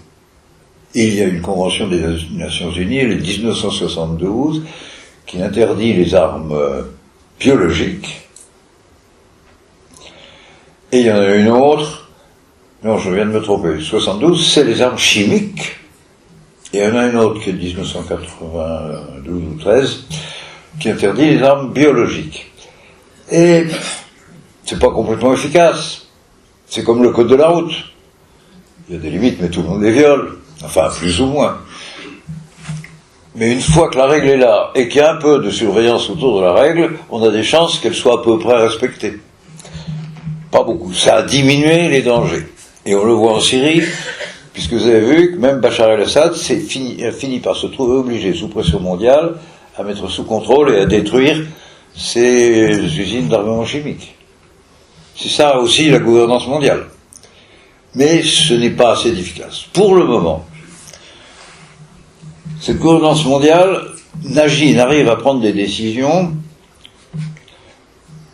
Il y a une convention des Nations Unies, elle est de 1972, qui interdit les armes biologiques. Et il y en a une autre, non, je viens de me tromper, 72, c'est les armes chimiques. Et il y en a une autre qui est de 1992 ou 13, qui interdit les armes biologiques. Et c'est pas complètement efficace. C'est comme le code de la route. Il y a des limites, mais tout le monde les viole. Enfin, plus ou moins. Mais une fois que la règle est là, et qu'il y a un peu de surveillance autour de la règle, on a des chances qu'elle soit à peu près respectée. Pas beaucoup. Ça a diminué les dangers. Et on le voit en Syrie, puisque vous avez vu que même Bachar el-Assad a fini par se trouver obligé, sous pression mondiale, à mettre sous contrôle et à détruire ces usines d'armement chimique. C'est ça aussi la gouvernance mondiale. Mais ce n'est pas assez efficace. Pour le moment, cette gouvernance mondiale n'arrive à prendre des décisions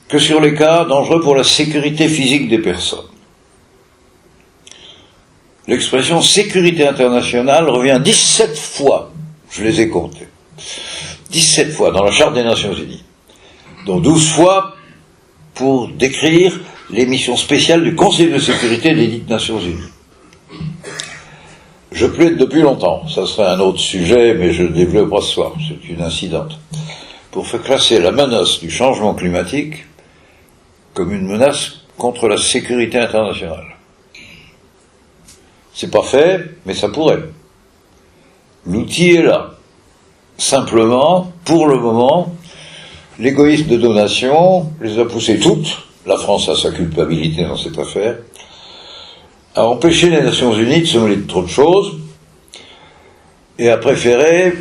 que sur les cas dangereux pour la sécurité physique des personnes. L'expression sécurité internationale revient 17 fois, je les ai comptés, 17 fois dans la Charte des Nations Unies, dont 12 fois pour décrire les missions spéciales du Conseil de sécurité des dites Nations Unies. Je plaide depuis longtemps, ça serait un autre sujet, mais je le développerai ce soir, c'est une incidente, pour faire classer la menace du changement climatique comme une menace contre la sécurité internationale. C'est pas fait, mais ça pourrait. L'outil est là. Simplement, pour le moment, l'égoïsme de nos nations les a poussées toutes, la France a sa culpabilité dans cette affaire, à empêcher les Nations Unies de se mêler de trop de choses et à préférer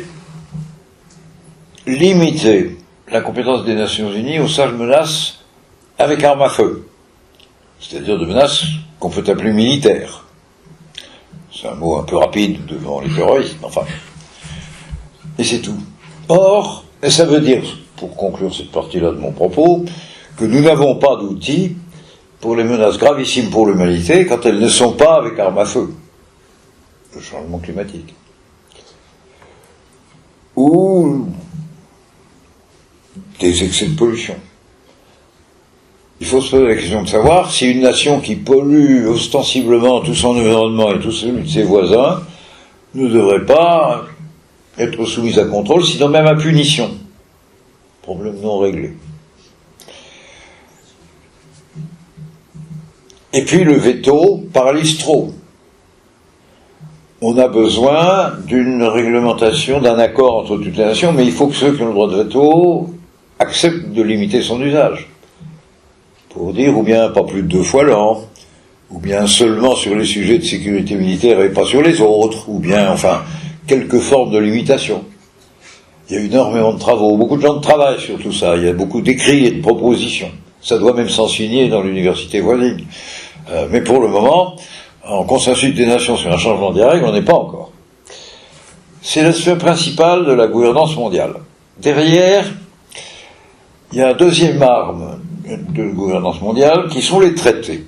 limiter la compétence des Nations Unies aux seules menaces avec armes à feu, c'est-à-dire de menaces qu'on peut appeler militaires. C'est un mot un peu rapide devant les terroristes, enfin. Et c'est tout. Or, et ça veut dire, pour conclure cette partie-là de mon propos, que nous n'avons pas d'outils pour les menaces gravissimes pour l'humanité quand elles ne sont pas avec armes à feu. Le changement climatique. Ou des excès de pollution. Il faut se poser la question de savoir si une nation qui pollue ostensiblement tout son environnement et tout celui de ses voisins ne devrait pas être soumise à contrôle, sinon même à punition. Problème non réglé. Et puis le veto paralyse trop. On a besoin d'une réglementation, d'un accord entre toutes les nations, mais il faut que ceux qui ont le droit de veto accepte de limiter son usage. Pour dire, ou bien pas plus de 2 fois l'an, ou bien seulement sur les sujets de sécurité militaire et pas sur les autres, ou bien, enfin, quelques formes de limitation. Il y a énormément de travaux, beaucoup de gens travaillent sur tout ça, il y a beaucoup d'écrits et de propositions. Ça doit même s'enseigner dans l'université voisine. Mais pour le moment, en consensus des nations sur un changement des règles, on n'est pas encore. C'est l'aspect principal de la gouvernance mondiale. Derrière, il y a un deuxième arme de gouvernance mondiale qui sont les traités.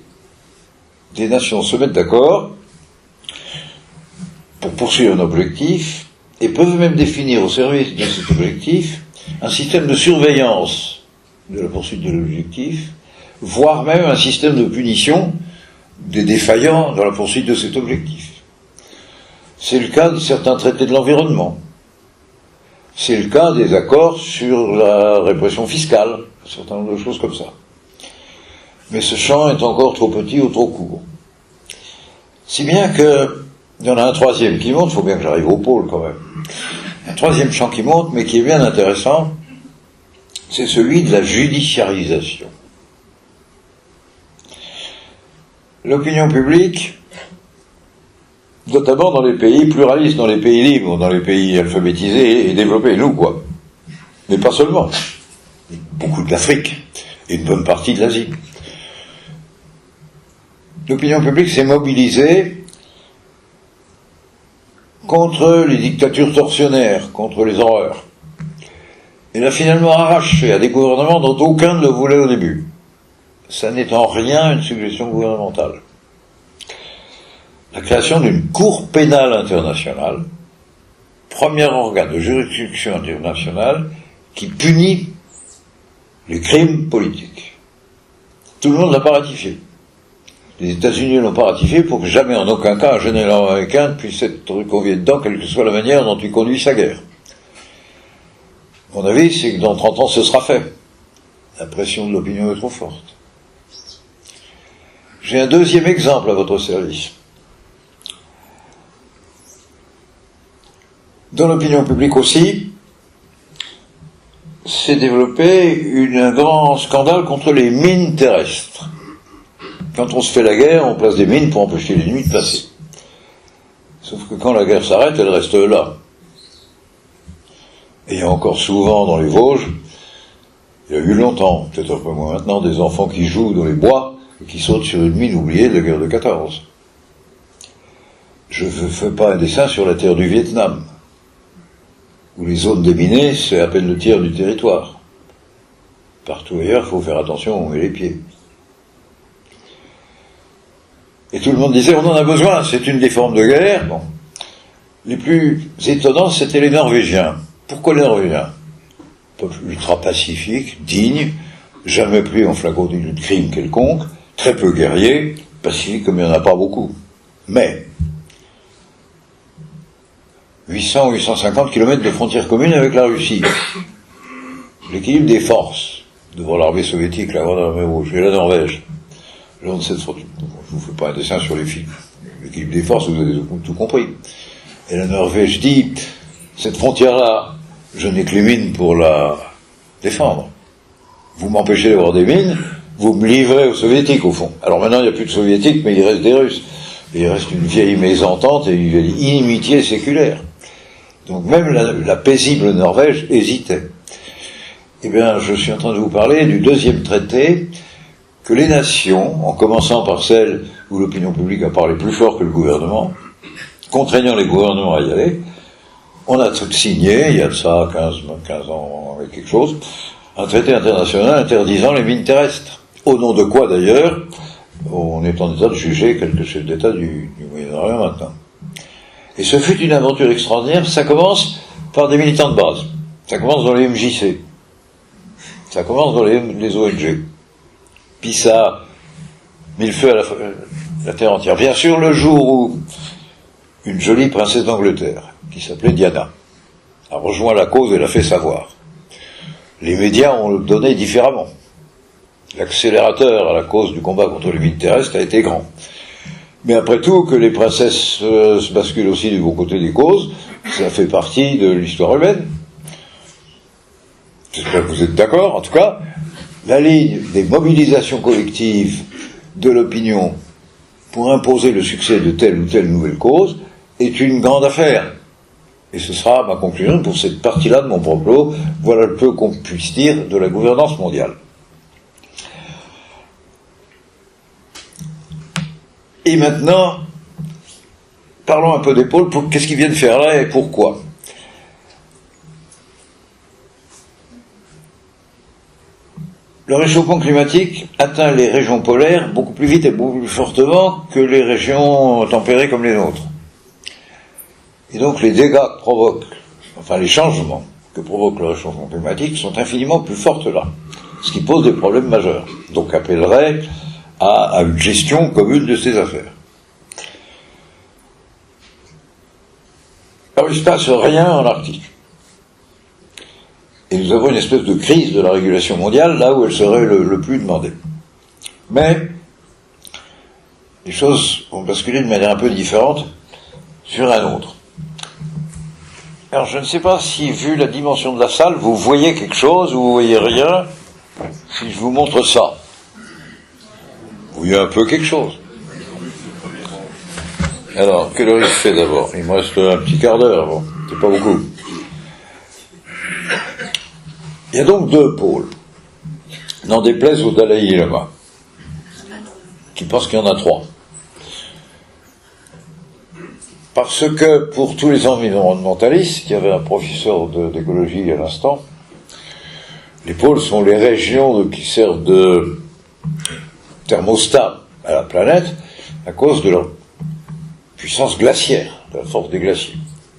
Des nations se mettent d'accord pour poursuivre un objectif et peuvent même définir au service de cet objectif un système de surveillance de la poursuite de l'objectif, voire même un système de punition des défaillants dans la poursuite de cet objectif. C'est le cas de certains traités de l'environnement. C'est le cas des accords sur la répression fiscale, un certain nombre de choses comme ça. Mais ce champ est encore trop petit ou trop court. Si bien que, il y en a un troisième qui monte, il faut bien que j'arrive au pôle quand même. Un troisième champ qui monte, mais qui est bien intéressant, c'est celui de la judiciarisation. L'opinion publique, notamment dans les pays pluralistes, dans les pays libres, dans les pays alphabétisés et développés, nous quoi. Mais pas seulement. Beaucoup de l'Afrique et une bonne partie de l'Asie. L'opinion publique s'est mobilisée contre les dictatures tortionnaires, contre les horreurs. Elle a finalement arraché à des gouvernements dont aucun ne le voulait au début. Ça n'est en rien une suggestion gouvernementale. La création d'une cour pénale internationale, premier organe de juridiction internationale, qui punit les crimes politiques. Tout le monde ne l'a pas ratifié. Les États-Unis ne l'ont pas ratifié pour que jamais, en aucun cas, un général américain puisse être convié dedans, quelle que soit la manière dont il conduit sa guerre. Mon avis, c'est que dans 30 ans, ce sera fait. La pression de l'opinion est trop forte. J'ai un deuxième exemple à votre service. Dans l'opinion publique aussi, s'est développé un grand scandale contre les mines terrestres. Quand on se fait la guerre, on place des mines pour empêcher l'ennemi de passer. Sauf que quand la guerre s'arrête, elle reste là. Et il y a encore souvent dans les Vosges, il y a eu longtemps, peut-être un peu moins maintenant, des enfants qui jouent dans les bois et qui sautent sur une mine oubliée de la guerre de 14. Je ne fais pas un dessin sur la terre du Vietnam, où les zones déminées, c'est à peine le tiers du territoire. Partout ailleurs, il faut faire attention où on met les pieds. Et tout le monde disait, on en a besoin, c'est une des formes de guerre. Bon. Les plus étonnants, c'était les Norvégiens. Pourquoi les Norvégiens? Peuple ultra pacifique, digne, jamais pris en flagrant de crime quelconque, très peu guerrier, pacifique comme il n'y en a pas beaucoup. Mais 800 ou 850 km de frontières communes avec la Russie. L'équilibre des forces devant l'armée soviétique, la Grande Armée Rouge et la Norvège. Le long de cette frontière, je ne vous fais pas un dessin sur les films. L'équilibre des forces, vous avez tout compris. Et la Norvège dit, cette frontière-là, je n'ai que les mines pour la défendre. Vous m'empêchez d'avoir des mines, vous me livrez aux soviétiques au fond. Alors maintenant il n'y a plus de soviétiques, mais il reste des Russes. Et il reste une vieille mésentente et une vieille inimitié séculaire. Donc même la paisible Norvège hésitait. Eh bien, je suis en train de vous parler du deuxième traité que les nations, en commençant par celle où l'opinion publique a parlé plus fort que le gouvernement, contraignant les gouvernements à y aller, on a signé, il y a de ça 15 ans avec quelque chose, un traité international interdisant les mines terrestres. Au nom de quoi d'ailleurs, on est en état de juger quelques chefs d'État du Moyen-Orient maintenant. Et ce fut une aventure extraordinaire. Ça commence par des militants de base. Ça commence dans les MJC. Ça commence dans les ONG. Puis ça a mis le feu à la terre entière. Bien sûr, le jour où une jolie princesse d'Angleterre, qui s'appelait Diana, a rejoint la cause et l'a fait savoir, les médias ont donné différemment. L'accélérateur à la cause du combat contre les mines terrestres a été grand. Mais après tout, que les princesses se basculent aussi du bon côté des causes, ça fait partie de l'histoire humaine. j'espère que vous êtes d'accord, en tout cas, la ligne des mobilisations collectives de l'opinion pour imposer le succès de telle ou telle nouvelle cause est une grande affaire. Et ce sera ma conclusion pour cette partie-là de mon propos. Voilà le peu qu'on puisse dire de la gouvernance mondiale. Et maintenant, parlons un peu des pôles. Qu'est-ce qu'ils viennent faire là et pourquoi ? Le réchauffement climatique atteint les régions polaires beaucoup plus vite et beaucoup plus fortement que les régions tempérées comme les nôtres. Et donc les dégâts que provoque, enfin les changements que provoque le réchauffement climatique sont infiniment plus forts là, ce qui pose des problèmes majeurs. Donc appellerait à une gestion commune de ces affaires. Alors il ne se passe rien en Arctique. Et nous avons une espèce de crise de la régulation mondiale, là où elle serait le plus demandée. Mais les choses vont basculer de manière un peu différente sur un autre. Alors je ne sais pas si, vu la dimension de la salle, vous voyez quelque chose ou vous voyez rien, si je vous montre ça. Vous voyez un peu quelque chose. Alors, quelle heure il fait d'abord ? Il me reste un petit quart d'heure, bon, c'est pas beaucoup. Il y a donc deux pôles. N'en déplaise au Dalai Lama, qui pense qu'il y en a trois. Parce que pour tous les environnementalistes, il y avait un professeur d'écologie à l'instant, les pôles sont les régions qui servent de thermostat à la planète à cause de leur puissance glaciaire, de la force des glaciers.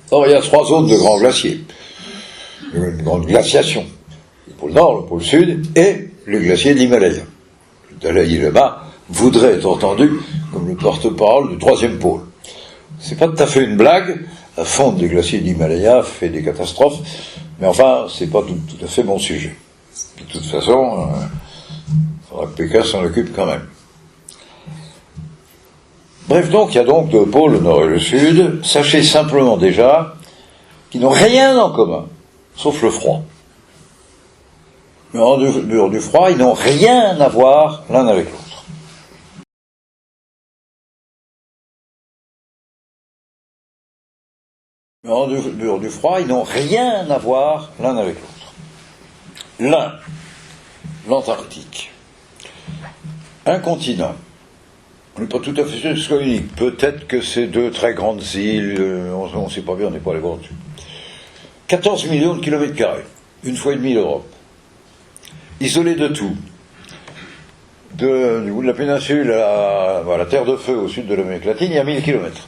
Or, il y a trois zones de grands glaciers, une grande glaciation. Le pôle Nord, le pôle Sud et le glacier de l'Himalaya. Le Dalai Lama voudrait être entendu comme le porte-parole du troisième pôle. C'est pas tout à fait une blague, la fonte des glaciers de l'Himalaya fait des catastrophes, mais enfin, c'est pas tout à fait mon sujet. Puis de toute façon, il faudra que Pékin s'en occupe quand même. Bref, donc, il y a donc deux pôles, le Nord et le Sud. Sachez simplement déjà qu'ils n'ont rien en commun, sauf le froid. Mais en dehors du froid, ils n'ont rien à voir l'un avec l'autre. Mais en dehors du froid, ils n'ont rien à voir l'un avec l'autre. L'un, l'Antarctique. Un continent. On n'est pas tout à fait sûr que ce soit unique. Peut-être que c'est deux très grandes îles, on ne sait pas bien, on n'est pas allé voir dessus. 14 millions de kilomètres carrés, une fois et demie l'Europe. Isolé de tout. Du bout de la péninsule à la Terre de Feu au sud de l'Amérique latine, il y a 1000 kilomètres.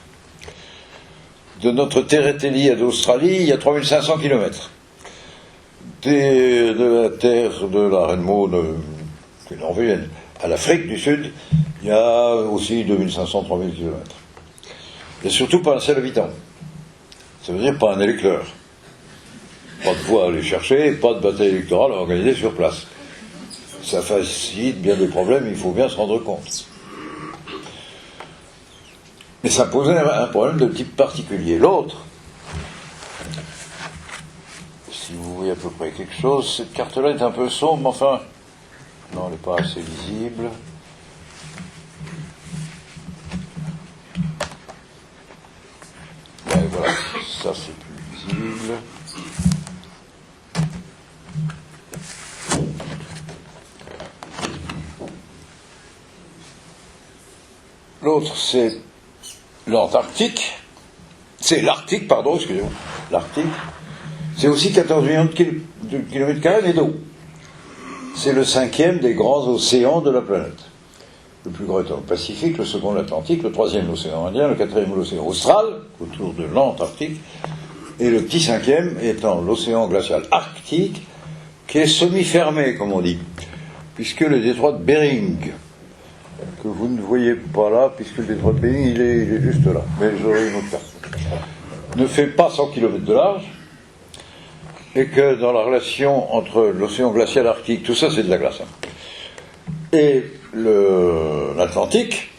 De notre terre Étélie à l'Australie, il y a 3500 kilomètres. De la terre de la Reine Maud, qui est norvégienne, à l'Afrique du Sud, il y a aussi 2500-3000 kilomètres. Et surtout pas un seul habitant. Ça veut dire pas un électeur. Pas de voie à aller chercher, pas de bataille électorale à organiser sur place. Ça facilite bien des problèmes, il faut bien se rendre compte. Mais ça posait un problème de type particulier. L'autre, si vous voyez à peu près quelque chose, cette carte-là est un peu sombre, mais enfin, non, elle n'est pas assez visible. Et voilà, ça c'est plus visible. L'autre, c'est l'Antarctique. C'est l'Arctique, pardon, excusez-moi. L'Arctique. C'est aussi 14 millions de kilomètres carrés, mais d'eau. C'est le 5e des grands océans de la planète. Le plus grand étant le Pacifique, le second l'Atlantique, le 3e l'océan Indien, le 4e l'océan Austral, autour de l'Antarctique, et le petit 5e étant l'océan glacial arctique, qui est semi-fermé, comme on dit, puisque le détroit de Bering, que vous ne voyez pas là, puisque le détroit de Bering, il est juste là, mais j'aurai une autre carte, ne fait pas 100 km de large, et que dans la relation entre l'océan glacial arctique, tout ça c'est de la glace, et l'Atlantique,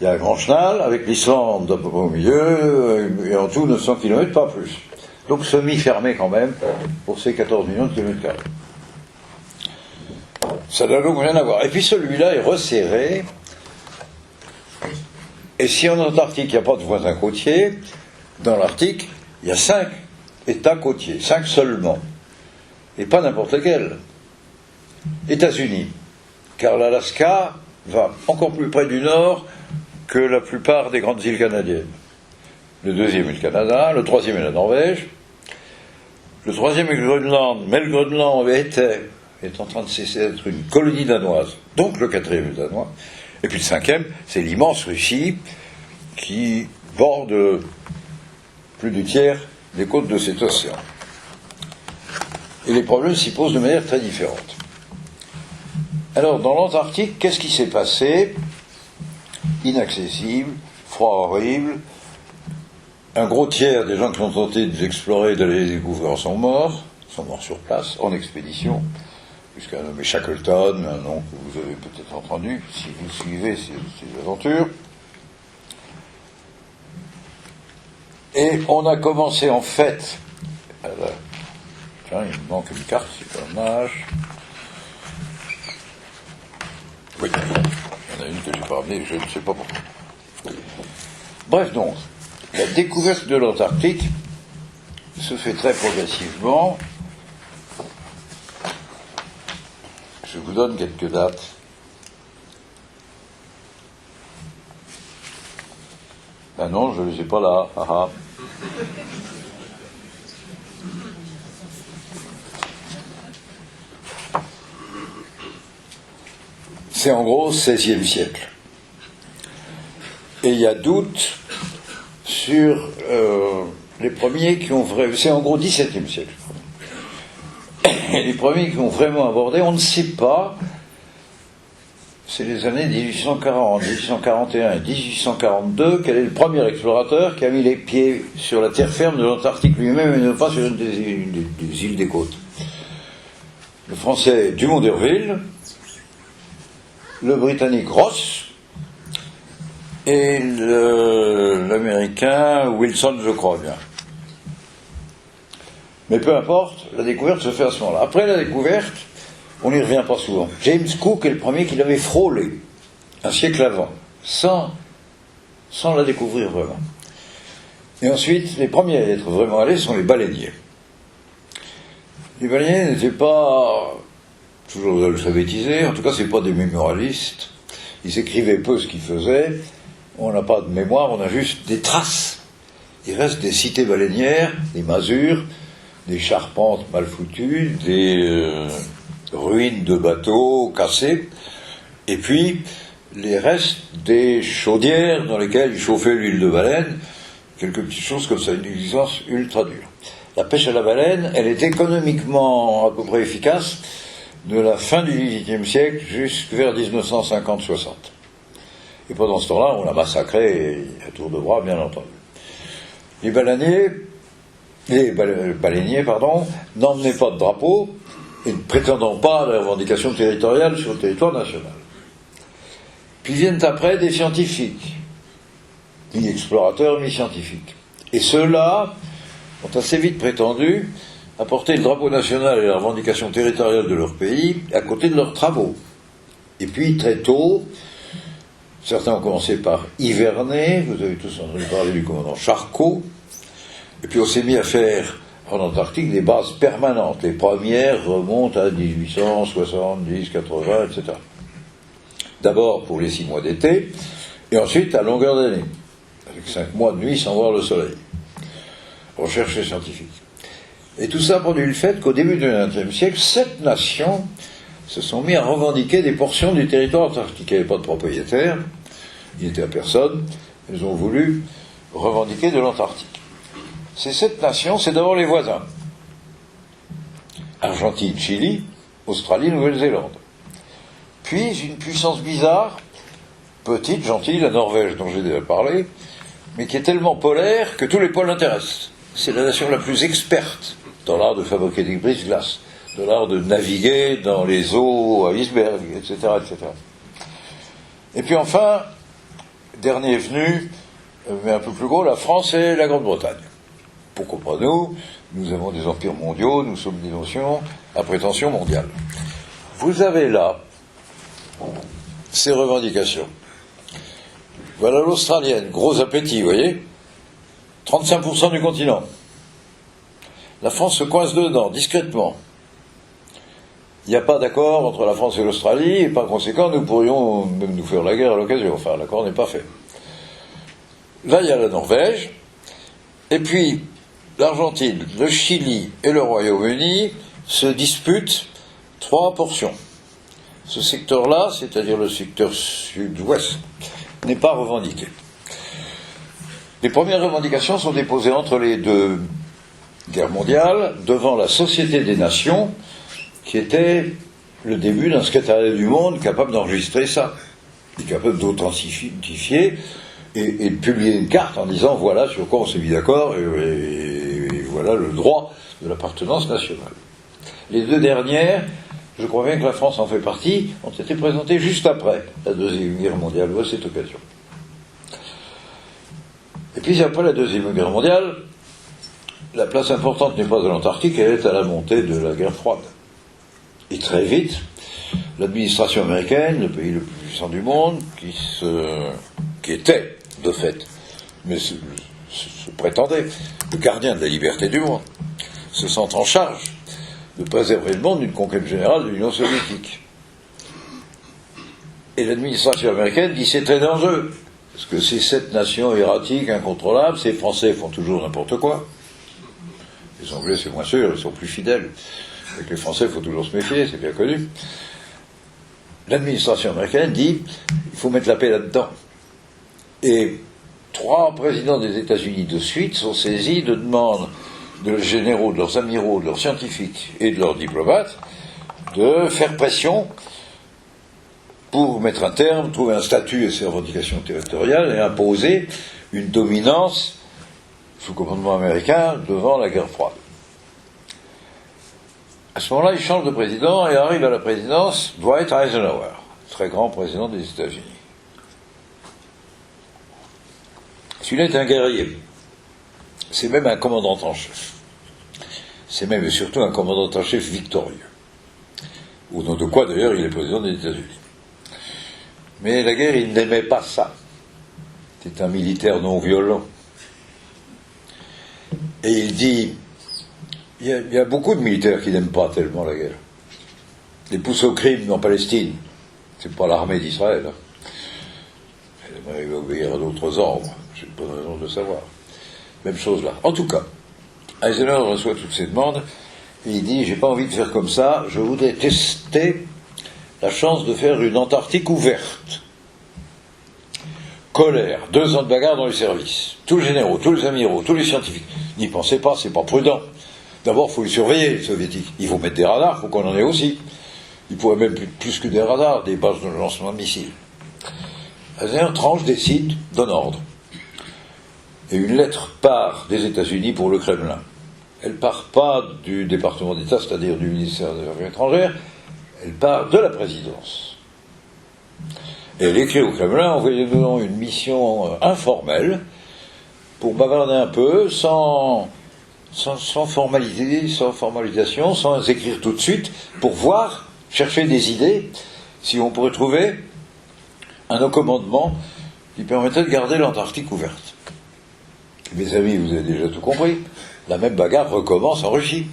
il y a un grand chenal, avec l'Islande à peu près au milieu, et en tout 900 km, pas plus. Donc semi-fermé quand même, pour ces 14 millions de kilomètres carrés. Ça n'a donc rien à voir. Et puis celui-là est resserré. Et si en Antarctique, il n'y a pas de voisins côtiers, dans l'Arctique, il y a 5 États côtiers, 5 seulement. Et pas n'importe lesquels. États-Unis, car l'Alaska va encore plus près du nord que la plupart des grandes îles canadiennes. Le deuxième est le Canada, le troisième est la Norvège, le troisième est le Groenland, mais le Groenland est en train de cesser d'être une colonie danoise, donc le quatrième est danois, et puis le cinquième, c'est l'immense Russie, qui borde plus du tiers des côtes de cet océan. Et les problèmes s'y posent de manière très différente. Alors, dans l'Antarctique, qu'est-ce qui s'est passé? Inaccessible, froid horrible, un gros tiers des gens qui ont tenté de les explorer et d'aller les découvrir sont morts sur place, en expédition, jusqu'à un nommé Shackleton, un nom que vous avez peut-être entendu, si vous suivez ces aventures. Et on a commencé en fait... tiens, il me manque une carte, c'est dommage. Oui, il y en a une que je n'ai pas amenée, je ne sais pas pourquoi. Bref donc, la découverte de l'Antarctique se fait très progressivement. Je vous donne quelques dates. Ben non, je ne les ai pas là. Ah ah. C'est en gros XVIe siècle. Et il y a doute sur les premiers qui ont vraiment... C'est en gros XVIIe siècle. Et les premiers qui ont vraiment abordé, on ne sait pas, c'est les années 1840, 1841 et 1842, quel est le premier explorateur qui a mis les pieds sur la terre ferme de l'Antarctique lui-même et non pas sur une des îles des côtes. Le français Dumont d'Urville, le britannique Ross et l'américain Wilson, je crois bien. Mais peu importe, la découverte se fait à ce moment-là. Après la découverte, on n'y revient pas souvent. James Cook est le premier qui l'avait frôlé, un siècle avant, sans la découvrir vraiment. Et ensuite, les premiers à être vraiment allés sont les baleiniers. Les baleiniers n'étaient pas toujours alphabétisés, en tout cas, c'est pas des mémorialistes. Ils écrivaient peu ce qu'ils faisaient. On n'a pas de mémoire, on a juste des traces. Il reste des cités baleinières, des masures, des charpentes mal foutues, des ruines de bateaux cassés, et puis les restes des chaudières dans lesquelles ils chauffaient l'huile de baleine, quelques petites choses comme ça, une existence ultra dure. La pêche à la baleine, elle est économiquement à peu près efficace de la fin du XVIIIe siècle jusqu'à 1950-60. Et pendant ce temps-là, on l'a massacré à tour de bras, bien entendu. Les baleiniers, n'emmenaient pas de drapeau et ne prétendant pas à la revendication territoriale sur le territoire national. Puis viennent après des scientifiques, mi-explorateurs, mi-scientifiques. Et ceux-là ont assez vite prétendu apporter le drapeau national et la revendication territoriale de leur pays à côté de leurs travaux. Et puis, très tôt, certains ont commencé par hiverner, vous avez tous entendu parler du commandant Charcot, et puis on s'est mis à faire en Antarctique des bases permanentes. Les premières remontent à 1870, 80, etc. D'abord pour les 6 mois d'été, et ensuite à longueur d'année, avec 5 mois de nuit sans voir le soleil. Recherche scientifique. Et tout ça produit le fait qu'au début du XXe siècle, 7 nations se sont mis à revendiquer des portions du territoire antarctique. Il n'y avait pas de propriétaires, il n'était à personne, elles ont voulu revendiquer de l'Antarctique. Ces 7 nations, c'est d'abord les voisins. Argentine, Chili, Australie, Nouvelle-Zélande. Puis une puissance bizarre, petite, gentille, la Norvège dont j'ai déjà parlé, mais qui est tellement polaire que tous les pôles l'intéressent. C'est la nation la plus experte dans l'art de fabriquer des brise-glaces, dans l'art de naviguer dans les eaux à iceberg, etc., etc. Et puis enfin, dernier venu, mais un peu plus gros, la France et la Grande-Bretagne. Pourquoi pas nous? Nous avons des empires mondiaux, nous sommes des nations à prétention mondiale. Vous avez là ses revendications. Voilà l'Australienne, gros appétit, vous voyez, 35% du continent. La France se coince dedans, discrètement. Il n'y a pas d'accord entre la France et l'Australie, et par conséquent, nous pourrions même nous faire la guerre à l'occasion. Enfin, l'accord n'est pas fait. Là, il y a la Norvège, et puis l'Argentine, le Chili et le Royaume-Uni se disputent 3 portions. Ce secteur-là, c'est-à-dire le secteur sud-ouest, n'est pas revendiqué. Les premières revendications sont déposées entre les deux guerres mondiales devant la Société des Nations, qui était le début d'un secrétariat du monde capable d'enregistrer ça, et capable d'authentifier et de publier une carte en disant voilà sur quoi on s'est mis d'accord et voilà le droit de l'appartenance nationale. Les deux dernières, je crois bien que la France en fait partie, ont été présentées juste après la Deuxième Guerre mondiale, à cette occasion. Et puis après la Deuxième Guerre mondiale, la place importante n'est pas à l'Antarctique, elle est à la montée de la guerre froide. Et très vite, l'administration américaine, le pays le plus puissant du monde, qui était, de fait, mais se prétendait, le gardien de la liberté du monde, se sent en charge de préserver le monde d'une conquête générale de l'Union soviétique. Et l'administration américaine dit c'est très dangereux, parce que ces 7 nations erratiques, incontrôlables, ces Français font toujours n'importe quoi. Les Anglais, c'est moins sûr, ils sont plus fidèles. Avec les Français, il faut toujours se méfier, c'est bien connu. L'administration américaine dit il faut mettre la paix là-dedans. Et 3 présidents des États-Unis de suite sont saisis de demandes de leurs généraux, de leurs amiraux, de leurs scientifiques et de leurs diplomates de faire pression pour mettre un terme, trouver un statut à ces revendications territoriales et imposer une dominance sous commandement américain devant la guerre froide. À ce moment-là, il change de président et arrive à la présidence Dwight Eisenhower, très grand président des États-Unis. Celui-là est un guerrier. C'est même un commandant en chef. C'est même et surtout un commandant en chef victorieux. Au nom de quoi, d'ailleurs, il est président des États-Unis. Mais la guerre, il n'aimait pas ça. C'est un militaire non violent. Et il dit, il y a beaucoup de militaires qui n'aiment pas tellement la guerre. Les poussent au crime en Palestine. C'est pas l'armée d'Israël. Elle aimerait obéir à d'autres ordres. J'ai pas de raison de le savoir. Même chose là. En tout cas, Eisenhower reçoit toutes ces demandes et il dit j'ai pas envie de faire comme ça, je voudrais tester la chance de faire une Antarctique ouverte. Colère, 2 ans de bagarre dans les services. Tous les généraux, tous les amiraux, tous les scientifiques. N'y pensez pas, c'est pas prudent. D'abord, il faut les surveiller, les soviétiques. Il faut mettre des radars, il faut qu'on en ait aussi. Il pourrait même plus que des radars, des bases de lancement de missiles. Eisenhower tranche, décide, donne ordre. Et une lettre part des États-Unis pour le Kremlin. Elle part pas du département d'État, c'est-à-dire du ministère des Affaires étrangères, elle part de la présidence. Et elle écrit au Kremlin, envoyez-nous une mission informelle pour bavarder un peu, sans formalité, sans formalisation, sans écrire tout de suite, pour voir, chercher des idées, si on pourrait trouver un commandement qui permettrait de garder l'Antarctique ouverte. Mes amis, vous avez déjà tout compris. La même bagarre recommence en Russie.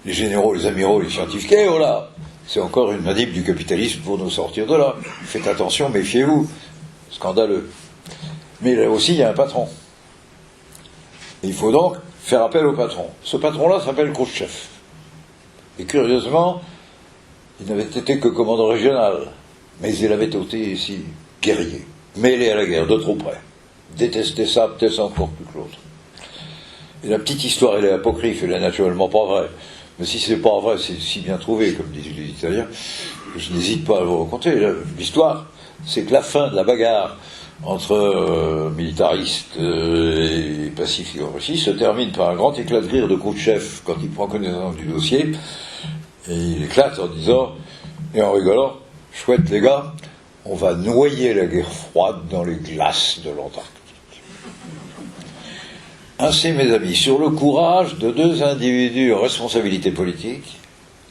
Les généraux, les amiraux, les scientifiques, et oh là, c'est encore une manip du capitalisme pour nous sortir de là. Faites attention, méfiez-vous. Scandaleux. Mais là aussi, il y a un patron. Et il faut donc faire appel au patron. Ce patron-là s'appelle Khrouchtchev. Et curieusement, il n'avait été que commandant régional, mais il avait été ici guerrier, mêlé à la guerre, de trop près. Détester ça, peut-être encore plus que l'autre. Et la petite histoire, elle est apocryphe, elle est naturellement pas vraie. Mais si c'est pas vrai, c'est si bien trouvé, comme disent les Italiens, que je n'hésite pas à vous raconter. L'histoire, c'est que la fin de la bagarre entre militaristes et pacifiques en Russie se termine par un grand éclat de rire de Khrouchtchev quand il prend connaissance du dossier. Et il éclate en disant, et en rigolant, chouette les gars, on va noyer la guerre froide dans les glaces de l'Antarctique. Ainsi, mes amis, sur le courage de 2 individus en responsabilité politique,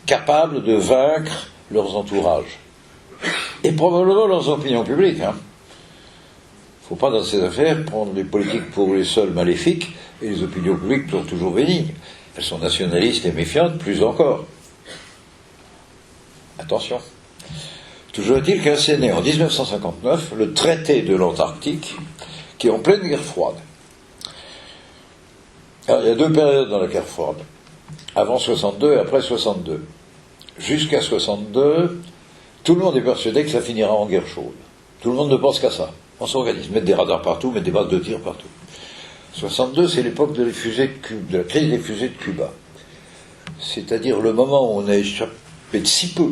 capables de vaincre leurs entourages. et probablement leurs opinions publiques. Il ne faut pas dans ces affaires prendre les politiques pour les seuls maléfiques et les opinions publiques pour toujours bénignes. Elles sont nationalistes et méfiantes, plus encore. Attention. Toujours est-il qu'est né en 1959 le traité de l'Antarctique, qui est en pleine guerre froide. Alors, il y a deux périodes dans la guerre froide. Avant 62 et après 62. Jusqu'à 62, tout le monde est persuadé que ça finira en guerre chaude. Tout le monde ne pense qu'à ça. On s'organise, mettre des radars partout, mettre des bases de tir partout. 62, c'est l'époque de la crise des fusées de Cuba. C'est-à-dire le moment où on a échappé de si peu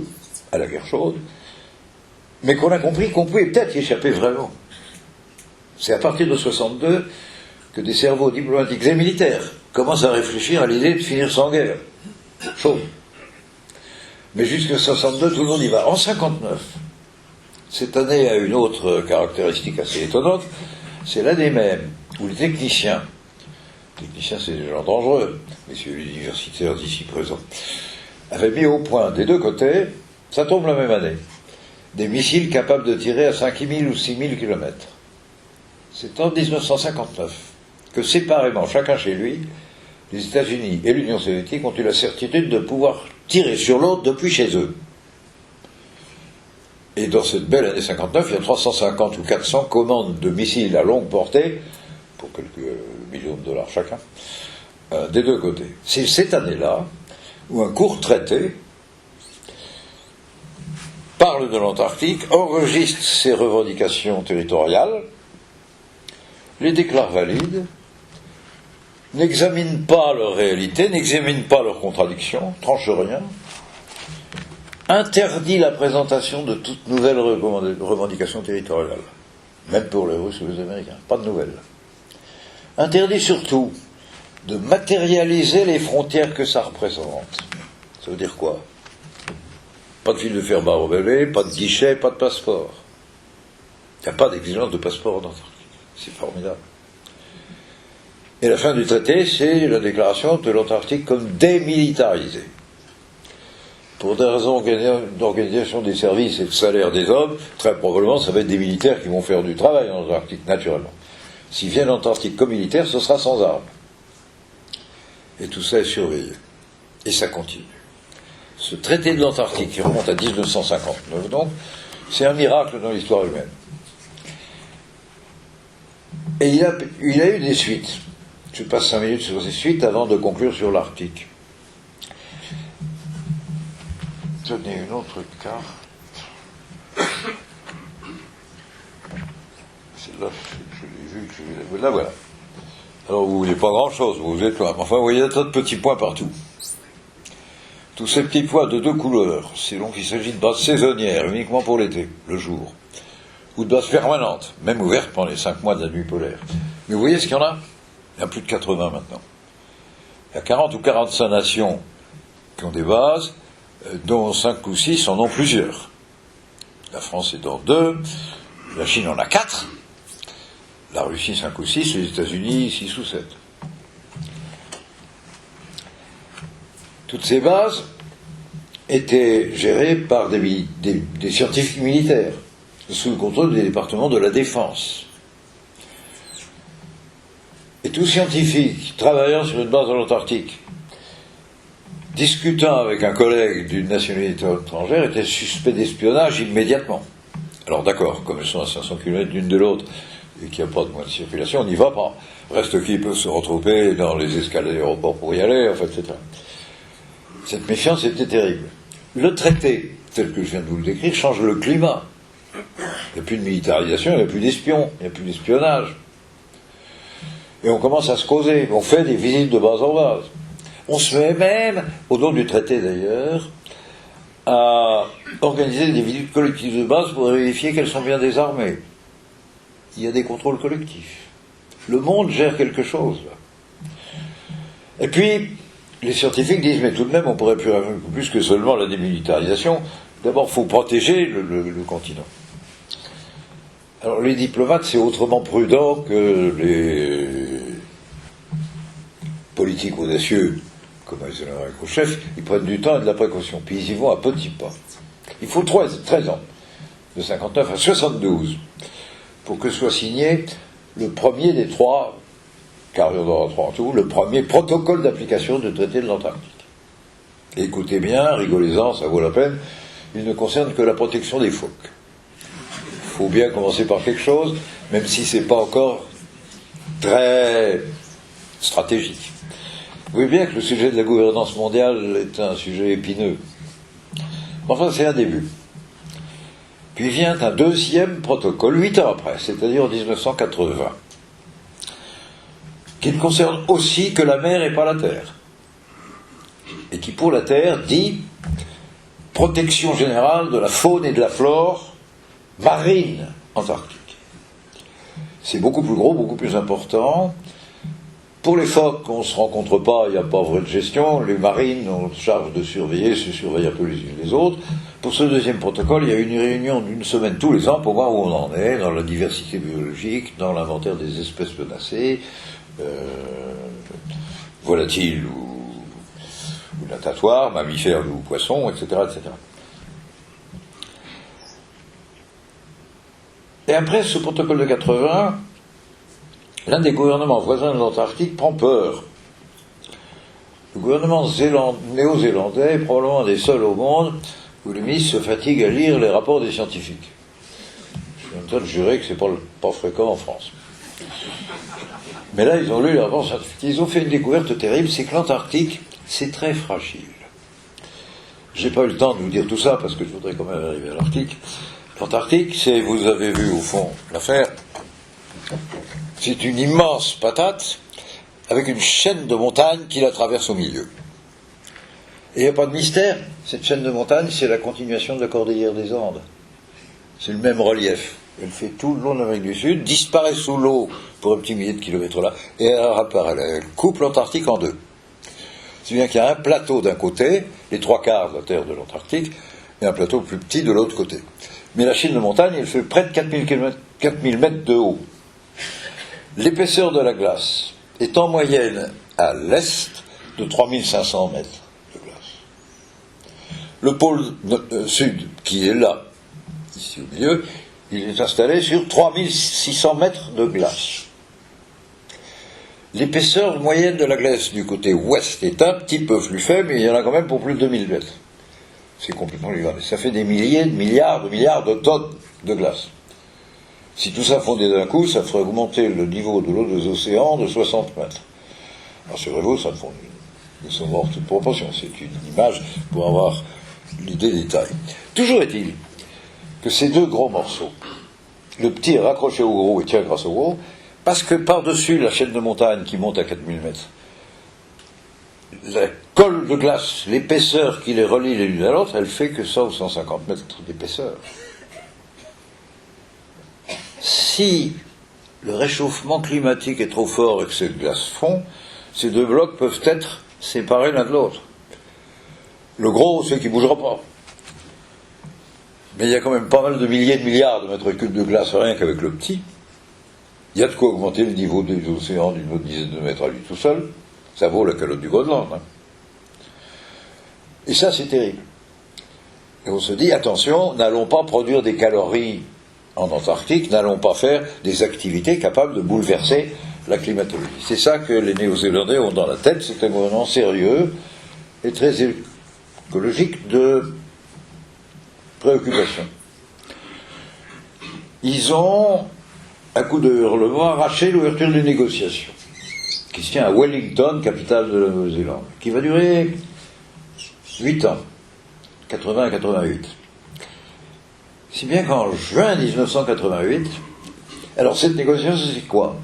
à la guerre chaude, mais qu'on a compris qu'on pouvait peut-être y échapper vraiment. C'est à partir de 62 que des cerveaux diplomatiques et militaires commencent à réfléchir à l'idée de finir sans guerre. Chaude. Mais jusqu'à 62, tout le monde y va. En 59, cette année a une autre caractéristique assez étonnante, c'est l'année même où les techniciens, c'est des gens dangereux, messieurs les universitaires ici présents, avaient mis au point des deux côtés, ça tombe la même année, des missiles capables de tirer à 5000 ou 6000 km. C'est en 1959 que séparément, chacun chez lui, les États-Unis et l'Union soviétique ont eu la certitude de pouvoir tirer sur l'autre depuis chez eux. Et dans cette belle année 59, il y a 350 ou 400 commandes de missiles à longue portée, pour quelques millions de dollars chacun, des deux côtés. C'est cette année-là où un court traité parle de l'Antarctique, enregistre ses revendications territoriales, les déclare valides, n'examine pas leur réalité, n'examine pas leurs contradictions, tranche rien, interdit la présentation de toute nouvelle revendication territoriale, même pour les Russes ou les Américains, pas de nouvelles. Interdit surtout de matérialiser les frontières que ça représente. Ça veut dire quoi? Pas de fil de fer barre au bébé, pas de guichet, pas de passeport. Il n'y a pas d'exigence de passeport en Antarctique. C'est formidable. Et la fin du traité, c'est la déclaration de l'Antarctique comme démilitarisée. Pour des raisons d'organisation des services et de salaire des hommes, très probablement, ça va être des militaires qui vont faire du travail en Antarctique, naturellement. S'ils viennent en Antarctique comme militaires, ce sera sans armes. Et tout ça est surveillé. Et ça continue. Ce traité de l'Antarctique, qui remonte à 1959, donc, c'est un miracle dans l'histoire humaine. Et il a eu des suites. Je passe 5 minutes sur ces suites avant de conclure sur l'Arctique. Tenez une autre carte. Celle-là, je l'ai vue, là voilà. Alors vous ne voulez pas grand-chose, vous êtes loin. Enfin, vous voyez un tas de petits points partout. Tous ces petits points de deux couleurs, c'est donc il s'agit de bases saisonnières, uniquement pour l'été, le jour. Ou de bases permanentes, même ouvertes pendant les 5 mois de la nuit polaire. Mais vous voyez ce qu'il y en a? Il y a plus de 80 maintenant. Il y a 40 ou 45 nations qui ont des bases, dont 5 ou 6 en ont plusieurs. La France est dans 2, la Chine en a 4, la Russie 5 ou 6, les États-Unis 6 ou 7. Toutes ces bases étaient gérées par des scientifiques militaires, sous le contrôle des départements de la Défense. Et tout scientifique travaillant sur une base en Antarctique, discutant avec un collègue d'une nationalité étrangère, était suspect d'espionnage immédiatement. Alors d'accord, comme elles sont à 500 km l'une de l'autre, et qu'il n'y a pas de moyen de circulation, on n'y va pas. Reste qu'ils peuvent se retrouver dans les escales d'aéroport pour y aller, enfin, etc. Cette méfiance était terrible. Le traité, tel que je viens de vous le décrire, change le climat. Il n'y a plus de militarisation, il n'y a plus d'espions, il n'y a plus d'espionnage. Et on commence à se causer, on fait des visites de base en base. On se met même, au nom du traité d'ailleurs, à organiser des visites collectives de base pour vérifier qu'elles sont bien désarmées. Il y a des contrôles collectifs. Le monde gère quelque chose, là. Et puis, les scientifiques disent, mais tout de même, on pourrait plus que seulement la démilitarisation. D'abord, il faut protéger le continent. Alors, les diplomates, c'est autrement prudent que les politiques audacieux, comme Eisenhower et Khrouchtchev. Ils prennent du temps et de la précaution. Puis ils y vont à petits pas. Il faut 13 ans. de 59 à 72, pour que soit signé le premier des trois, car il y en aura trois en tout, le premier protocole d'application du traité de l'Antarctique. Et écoutez bien, rigolez-en, ça vaut la peine, il ne concerne que la protection des phoques. Il faut bien commencer par quelque chose, même si ce n'est pas encore très stratégique. Vous voyez bien que le sujet de la gouvernance mondiale est un sujet épineux. Enfin, c'est un début. Puis vient un deuxième protocole, 8 ans après, c'est-à-dire en 1980, qui ne concerne aussi que la mer et pas la terre. Et qui, pour la terre, dit protection générale de la faune et de la flore marine antarctique. C'est beaucoup plus gros, beaucoup plus important. Pour les phoques, on ne se rencontre pas, il n'y a pas vraie gestion. Les marines ont charge de surveiller, se surveillent un peu les unes les autres. Pour ce deuxième protocole, il y a une réunion d'une semaine tous les ans pour voir où on en est, dans la diversité biologique, dans l'inventaire des espèces menacées, volatiles ou natatoires, mammifères ou poissons, etc., etc. Et après ce protocole de 80, l'un des gouvernements voisins de l'Antarctique prend peur. Le gouvernement néo-zélandais est probablement un des seuls au monde où les ministres se fatiguent à lire les rapports des scientifiques. Je suis en train de jurer que ce n'est pas fréquent en France. Mais là, ils ont lu les rapports scientifiques. Ils ont fait une découverte terrible, c'est que l'Antarctique, c'est très fragile. J'ai pas eu le temps de vous dire tout ça, parce que je voudrais quand même arriver à l'Arctique. L'Antarctique, c'est, vous avez vu au fond l'affaire, c'est une immense patate avec une chaîne de montagnes qui la traverse au milieu. Et il n'y a pas de mystère, cette chaîne de montagnes, c'est la continuation de la cordillère des Andes. C'est le même relief. Elle fait tout le long de l'Amérique du Sud, disparaît sous l'eau pour un petit millier de kilomètres là, et elle apparaît. Elle coupe l'Antarctique en deux. C'est bien qu'il y a un plateau d'un côté, les trois quarts de la terre de l'Antarctique, et un plateau plus petit de l'autre côté. Mais la chaîne de montagne, elle fait près de 4000 mètres de haut. L'épaisseur de la glace est en moyenne à l'est de 3500 mètres de glace. Le pôle sud, qui est là, ici au milieu, il est installé sur 3600 mètres de glace. L'épaisseur moyenne de la glace du côté ouest est un petit peu plus faible, mais il y en a quand même pour plus de 2000 mètres. C'est complètement livré. Ça fait des milliers, de milliards de tonnes de glace. Si tout ça fondait d'un coup, ça ferait augmenter le niveau de l'eau des océans de 60 mètres. Rassurez-vous, ça ne fond de son mort toute proportion. C'est une image pour avoir l'idée des tailles. Toujours est-il que ces deux gros morceaux, le petit est raccroché au gros et tient grâce au gros, parce que par-dessus la chaîne de montagne qui monte à 4000 mètres, la colle de glace, l'épaisseur qui les relie les l'une à l'autre, elle fait que 100 ou 150 mètres d'épaisseur. Si le réchauffement climatique est trop fort et que cette glace fond, ces deux blocs peuvent être séparés l'un de l'autre. Le gros, c'est qu'il ne bougera pas. Mais il y a quand même pas mal de milliers de milliards de mètres cubes de glace, rien qu'avec le petit. Il y a de quoi augmenter le niveau des océans d'une autre dizaine de mètres à lui tout seul. Ça vaut la calotte du Groenland. Hein. Et ça, c'est terrible. Et on se dit, attention, n'allons pas produire des calories en Antarctique, n'allons pas faire des activités capables de bouleverser la climatologie. C'est ça que les Néo-Zélandais ont dans la tête, c'est un gouvernement sérieux et très écologique de préoccupation. Ils ont, à coup de hurlement, arraché l'ouverture des négociations, qui se tient à Wellington, capitale de la Nouvelle-Zélande, qui va durer 8 ans, 80 à 88. Si bien qu'en juin 1988, alors cette négociation, c'est quoi?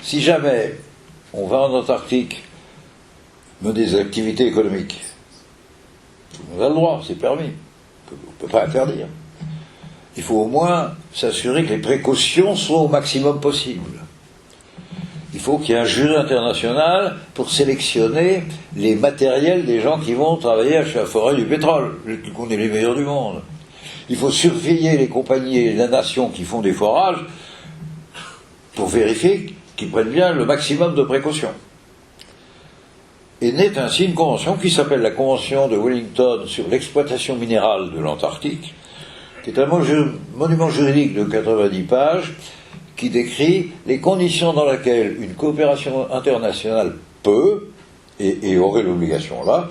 Si jamais on va en Antarctique mener des activités économiques, on a le droit, c'est permis, on ne peut pas interdire. Il faut au moins s'assurer que les précautions soient au maximum possible. Il faut qu'il y ait un jury international pour sélectionner les matériels des gens qui vont travailler à la forêt du pétrole, qu'on est les meilleurs du monde. Il faut surveiller les compagnies et les nations qui font des forages pour vérifier qu'ils prennent bien le maximum de précautions. Et naît ainsi une convention qui s'appelle la Convention de Wellington sur l'exploitation minérale de l'Antarctique, qui est un monument juridique de 90 pages, qui décrit les conditions dans lesquelles une coopération internationale peut, et aurait l'obligation là,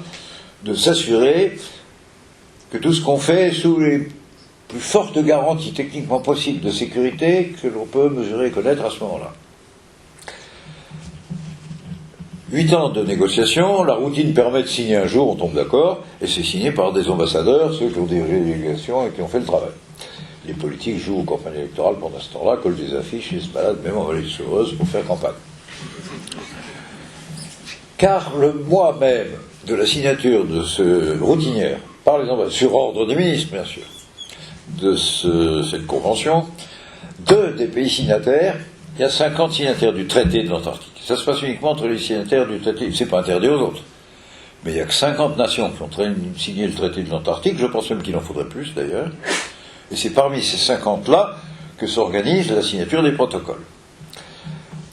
de s'assurer que tout ce qu'on fait est sous les plus fortes garanties techniquement possibles de sécurité que l'on peut mesurer et connaître à ce moment-là. 8 ans de négociations, la routine permet de signer un jour, on tombe d'accord, et c'est signé par des ambassadeurs, ceux qui ont dirigé les délégations et qui ont fait le travail. Les politiques jouent aux campagnes électorales pendant ce temps-là, collent des affiches et se baladent même en vallée sauveuse pour faire campagne. Car le mois même de la signature de ce routinière, par les ambassadeurs, sur ordre des ministres bien sûr, de cette convention, 2 des pays signataires, il y a 50 signataires du traité de l'Antarctique. Ça se passe uniquement entre les signataires du traité, c'est pas interdit aux autres. Mais il n'y a que 50 nations qui ont signé le traité de l'Antarctique, je pense même qu'il en faudrait plus d'ailleurs, et c'est parmi ces 50-là que s'organise la signature des protocoles.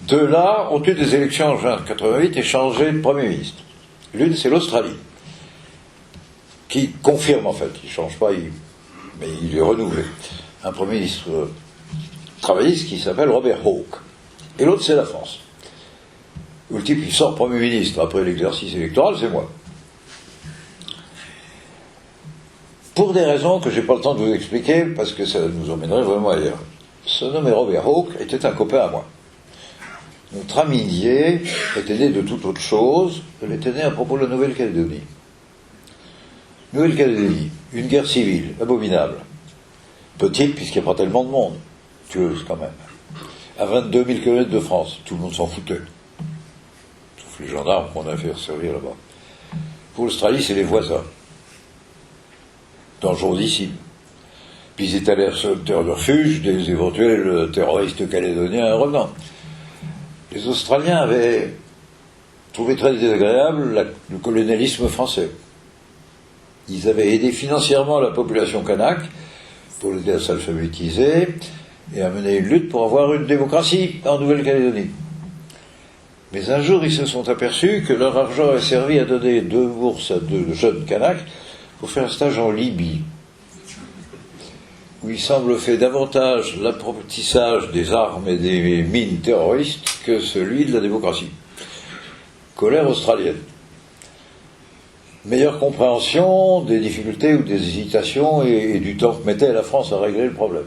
De là ont eu des élections en juin 1988 et changé de Premier ministre. L'une, c'est l'Australie, qui confirme en fait, il ne change pas, mais il est renouvelé. Un Premier ministre travailliste qui s'appelle Robert Hawke. Et l'autre, c'est la France. Où le type, il sort Premier ministre après l'exercice électoral, c'est moi. Pour des raisons que je n'ai pas le temps de vous expliquer, parce que ça nous emmènerait vraiment ailleurs. Ce nommé Robert Hawke était un copain à moi. Notre amitié était née de toute autre chose, elle était née à propos de la Nouvelle-Calédonie. Nouvelle-Calédonie, une guerre civile, abominable. Petite, puisqu'il n'y a pas tellement de monde. Tueuse, quand même. À 22 000 km de France, tout le monde s'en foutait. Sauf les gendarmes qu'on a fait servir là-bas. Pour l'Australie, c'est les voisins. Dangerosissime. Puis ils étaient allés sur le terrain de refuge des éventuels terroristes calédoniens revenant. Les Australiens avaient trouvé très désagréable le colonialisme français. Ils avaient aidé financièrement la population kanak pour l'aider à s'alphabétiser et à mener une lutte pour avoir une démocratie en Nouvelle-Calédonie. Mais un jour, ils se sont aperçus que leur argent avait servi à donner 2 bourses à 2 jeunes kanaks pour faire un stage en Libye, où il semble fait davantage l'apprentissage des armes et des mines terroristes que celui de la démocratie. Colère australienne. Meilleure compréhension des difficultés ou des hésitations et du temps que mettait la France à régler le problème.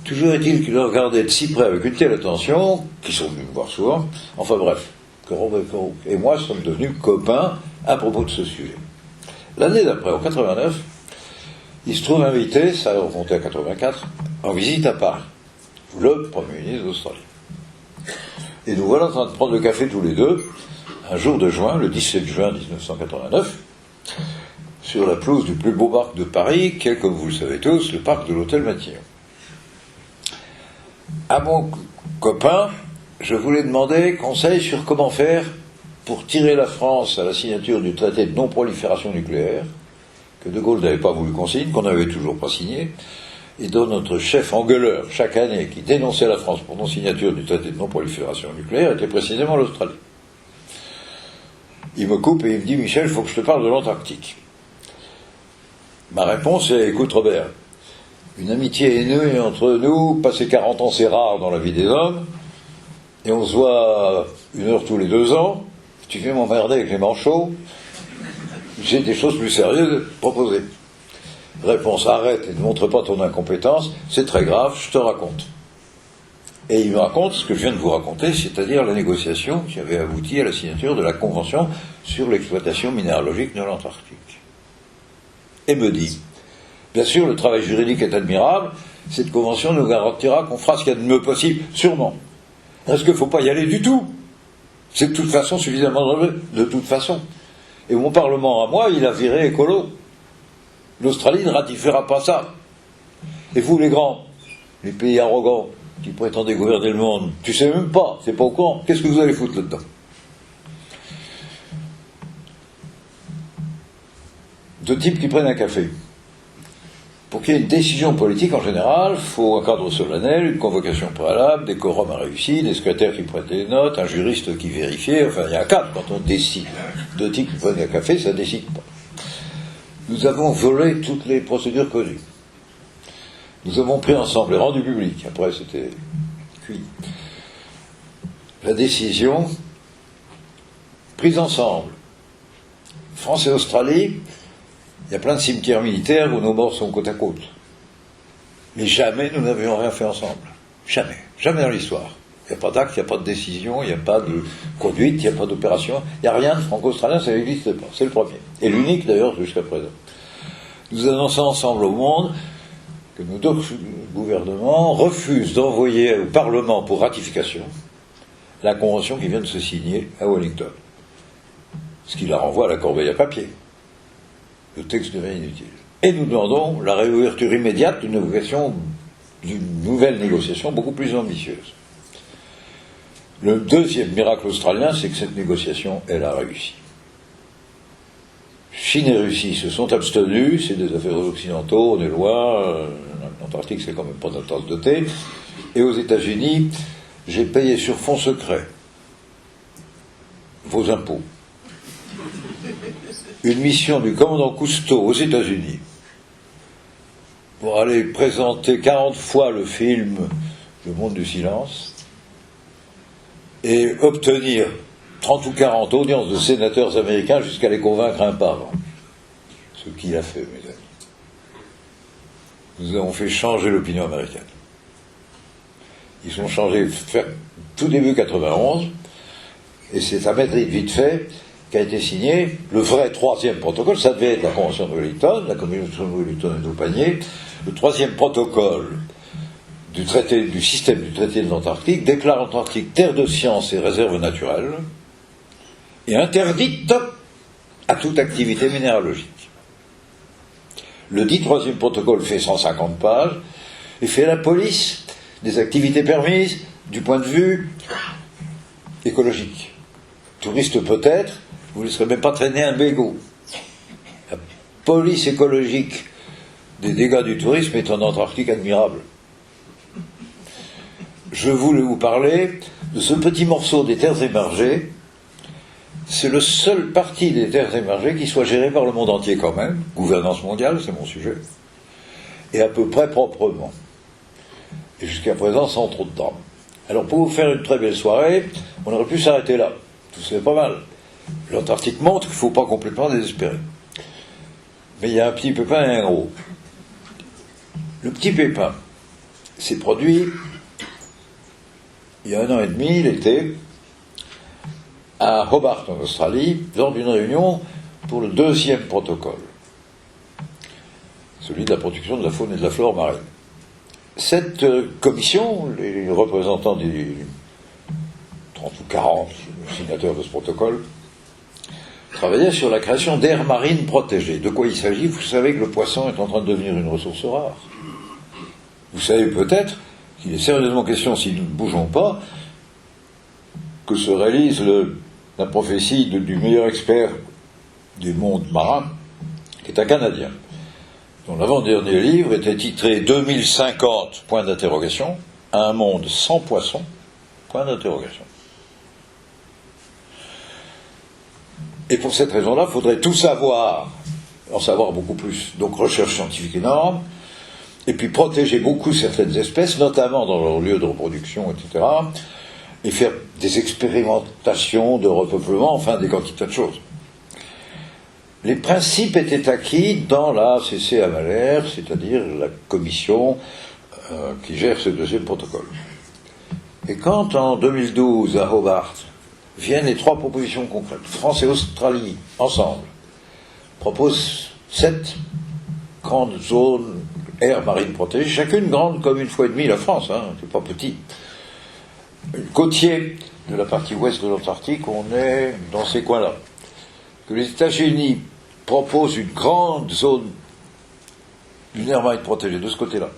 Toujours est-il qu'ils le regardaient de si près avec une telle attention, qu'ils sont venus me voir souvent, enfin bref, que Robert Hawke et moi sommes devenus copains à propos de ce sujet. L'année d'après, en 89, il se trouve invité, ça a remonté à 84, en visite à Paris, le Premier ministre d'Australie. Et nous voilà en train de prendre le café tous les deux, un jour de juin, le 17 juin 1989, sur la pelouse du plus beau parc de Paris, qui est, comme vous le savez tous, le parc de l'Hôtel Matignon. À mon copain, je voulais demander conseil sur comment faire pour tirer la France à la signature du traité de non-prolifération nucléaire, que De Gaulle n'avait pas voulu qu'on signe, qu'on n'avait toujours pas signé, et dont notre chef engueuleur, chaque année, qui dénonçait la France pour non-signature du traité de non-prolifération nucléaire, était précisément l'Australie. Il me coupe et il me dit « Michel, il faut que je te parle de l'Antarctique ». Ma réponse est « Écoute Robert, une amitié est née entre nous, passer 40 ans c'est rare dans la vie des hommes, et on se voit 1 heure tous les 2 ans, tu viens m'emmerder avec les manchots, j'ai des choses plus sérieuses à proposer. Réponse, arrête et ne montre pas ton incompétence, c'est très grave, je te raconte. Et il me raconte ce que je viens de vous raconter, c'est-à-dire la négociation qui avait abouti à la signature de la Convention sur l'exploitation minéralogique de l'Antarctique. Et me dit, bien sûr, le travail juridique est admirable, cette convention nous garantira qu'on fera ce qu'il y a de mieux possible, sûrement. Est-ce qu'il ne faut pas y aller du tout? C'est de toute façon suffisamment dangereux, de toute façon. Et mon Parlement, à moi, il a viré écolo. L'Australie ne ratifiera pas ça. Et vous, les grands, les pays arrogants, qui prétendaient gouverner le monde, tu sais même pas, c'est pas au courant, qu'est-ce que vous allez foutre là-dedans? Deux types qui prennent un café. Pour qu'il y ait une décision politique, en général, il faut un cadre solennel, une convocation préalable, des quorums à réussir, des secrétaires qui prennent des notes, un juriste qui vérifie, enfin, il y a un cadre quand on décide. Deux types qui prennent un café, ça ne décide pas. Nous avons volé toutes les procédures connues. nous avons pris ensemble et rendu public, après c'était cuit, la décision prise ensemble. France et Australie, il y a plein de cimetières militaires où nos morts sont côte à côte. Mais jamais nous n'avions rien fait ensemble. Jamais. Jamais dans l'histoire. Il n'y a pas d'acte, il n'y a pas de décision, il n'y a pas de conduite, il n'y a pas d'opération. Il n'y a rien de franco-australien, ça n'existe pas. C'est le premier. Et l'unique d'ailleurs jusqu'à présent. Nous annonçons ensemble au monde que nos deux gouvernements refusent d'envoyer au Parlement pour ratification la convention qui vient de se signer à Wellington. Ce qui la renvoie à la corbeille à papier. Le texte devient inutile. Et nous demandons la réouverture immédiate d'une nouvelle négociation beaucoup plus ambitieuse. Le deuxième miracle australien, c'est que cette négociation, elle a réussi. Chine et Russie se sont abstenus, c'est des affaires occidentaux, on est loin, l'Antarctique c'est quand même pas notre tasse de thé, et aux États-Unis, j'ai payé sur fonds secrets vos impôts une mission du commandant Cousteau aux États-Unis pour aller présenter 40 fois le film Le Monde du Silence et obtenir 30 ou 40 audiences de sénateurs américains jusqu'à les convaincre un par an. Ce qu'il a fait, mes amis. Nous avons fait changer l'opinion américaine. Ils ont changé tout début 91, et c'est à Madrid vite fait qu'a été signé le vrai troisième protocole. Ça devait être la Convention de Wellington, la Convention de Wellington est au panier. Le troisième protocole du système du traité de l'Antarctique déclare l'Antarctique terre de science et réserve naturelle et interdite à toute activité minéralogique. Le dit troisième protocole fait 150 pages et fait la police des activités permises du point de vue écologique. Touriste peut-être, vous ne laisserez même pas traîner un bégot. La police écologique des dégâts du tourisme est en Antarctique admirable. Je voulais vous parler de ce petit morceau des terres émergées. C'est le seul parti des terres émergées qui soit géré par le monde entier quand même. Gouvernance mondiale, c'est mon sujet. Et à peu près proprement. Et jusqu'à présent, sans trop de drame. Alors pour vous faire une très belle soirée, on aurait pu s'arrêter là. Tout c'est pas mal. L'Antarctique montre qu'il ne faut pas complètement désespérer. Mais il y a un petit pépin et un gros. Le petit pépin s'est produit il y a 1 an et demi, l'été, à Hobart, en Australie, lors d'une réunion pour le deuxième protocole, celui de la protection de la faune et de la flore marine. Cette commission, les représentants des 30 ou 40 signataires de ce protocole, travaillaient sur la création d'aires marines protégées. De quoi il s'agit? Vous savez que le poisson est en train de devenir une ressource rare. Vous savez peut-être qu'il est sérieusement question, si nous ne bougeons pas, que se réalise la prophétie du meilleur expert du monde marin, qui est un Canadien, dont l'avant-dernier livre était titré 2050, point d'interrogation, un monde sans poissons, point d'interrogation. Et pour cette raison-là, il faudrait tout savoir, en savoir beaucoup plus, donc recherche scientifique énorme, et puis protéger beaucoup certaines espèces, notamment dans leur lieu de reproduction, etc., et faire des expérimentations de repeuplement, enfin des quantités de choses. Les principes étaient acquis dans la CCAMLR, c'est-à-dire la commission qui gère ce deuxième protocole. Et quand en 2012, à Hobart, viennent les 3 propositions concrètes, France et Australie, ensemble, proposent 7 grandes zones aires marines protégées, chacune grande comme 1,5 fois la France, hein, c'est pas petit. Côtier de la partie ouest de l'Antarctique, on est dans ces coins-là. Que les États-Unis proposent une grande zone d'une aire marine protégée de ce côté-là,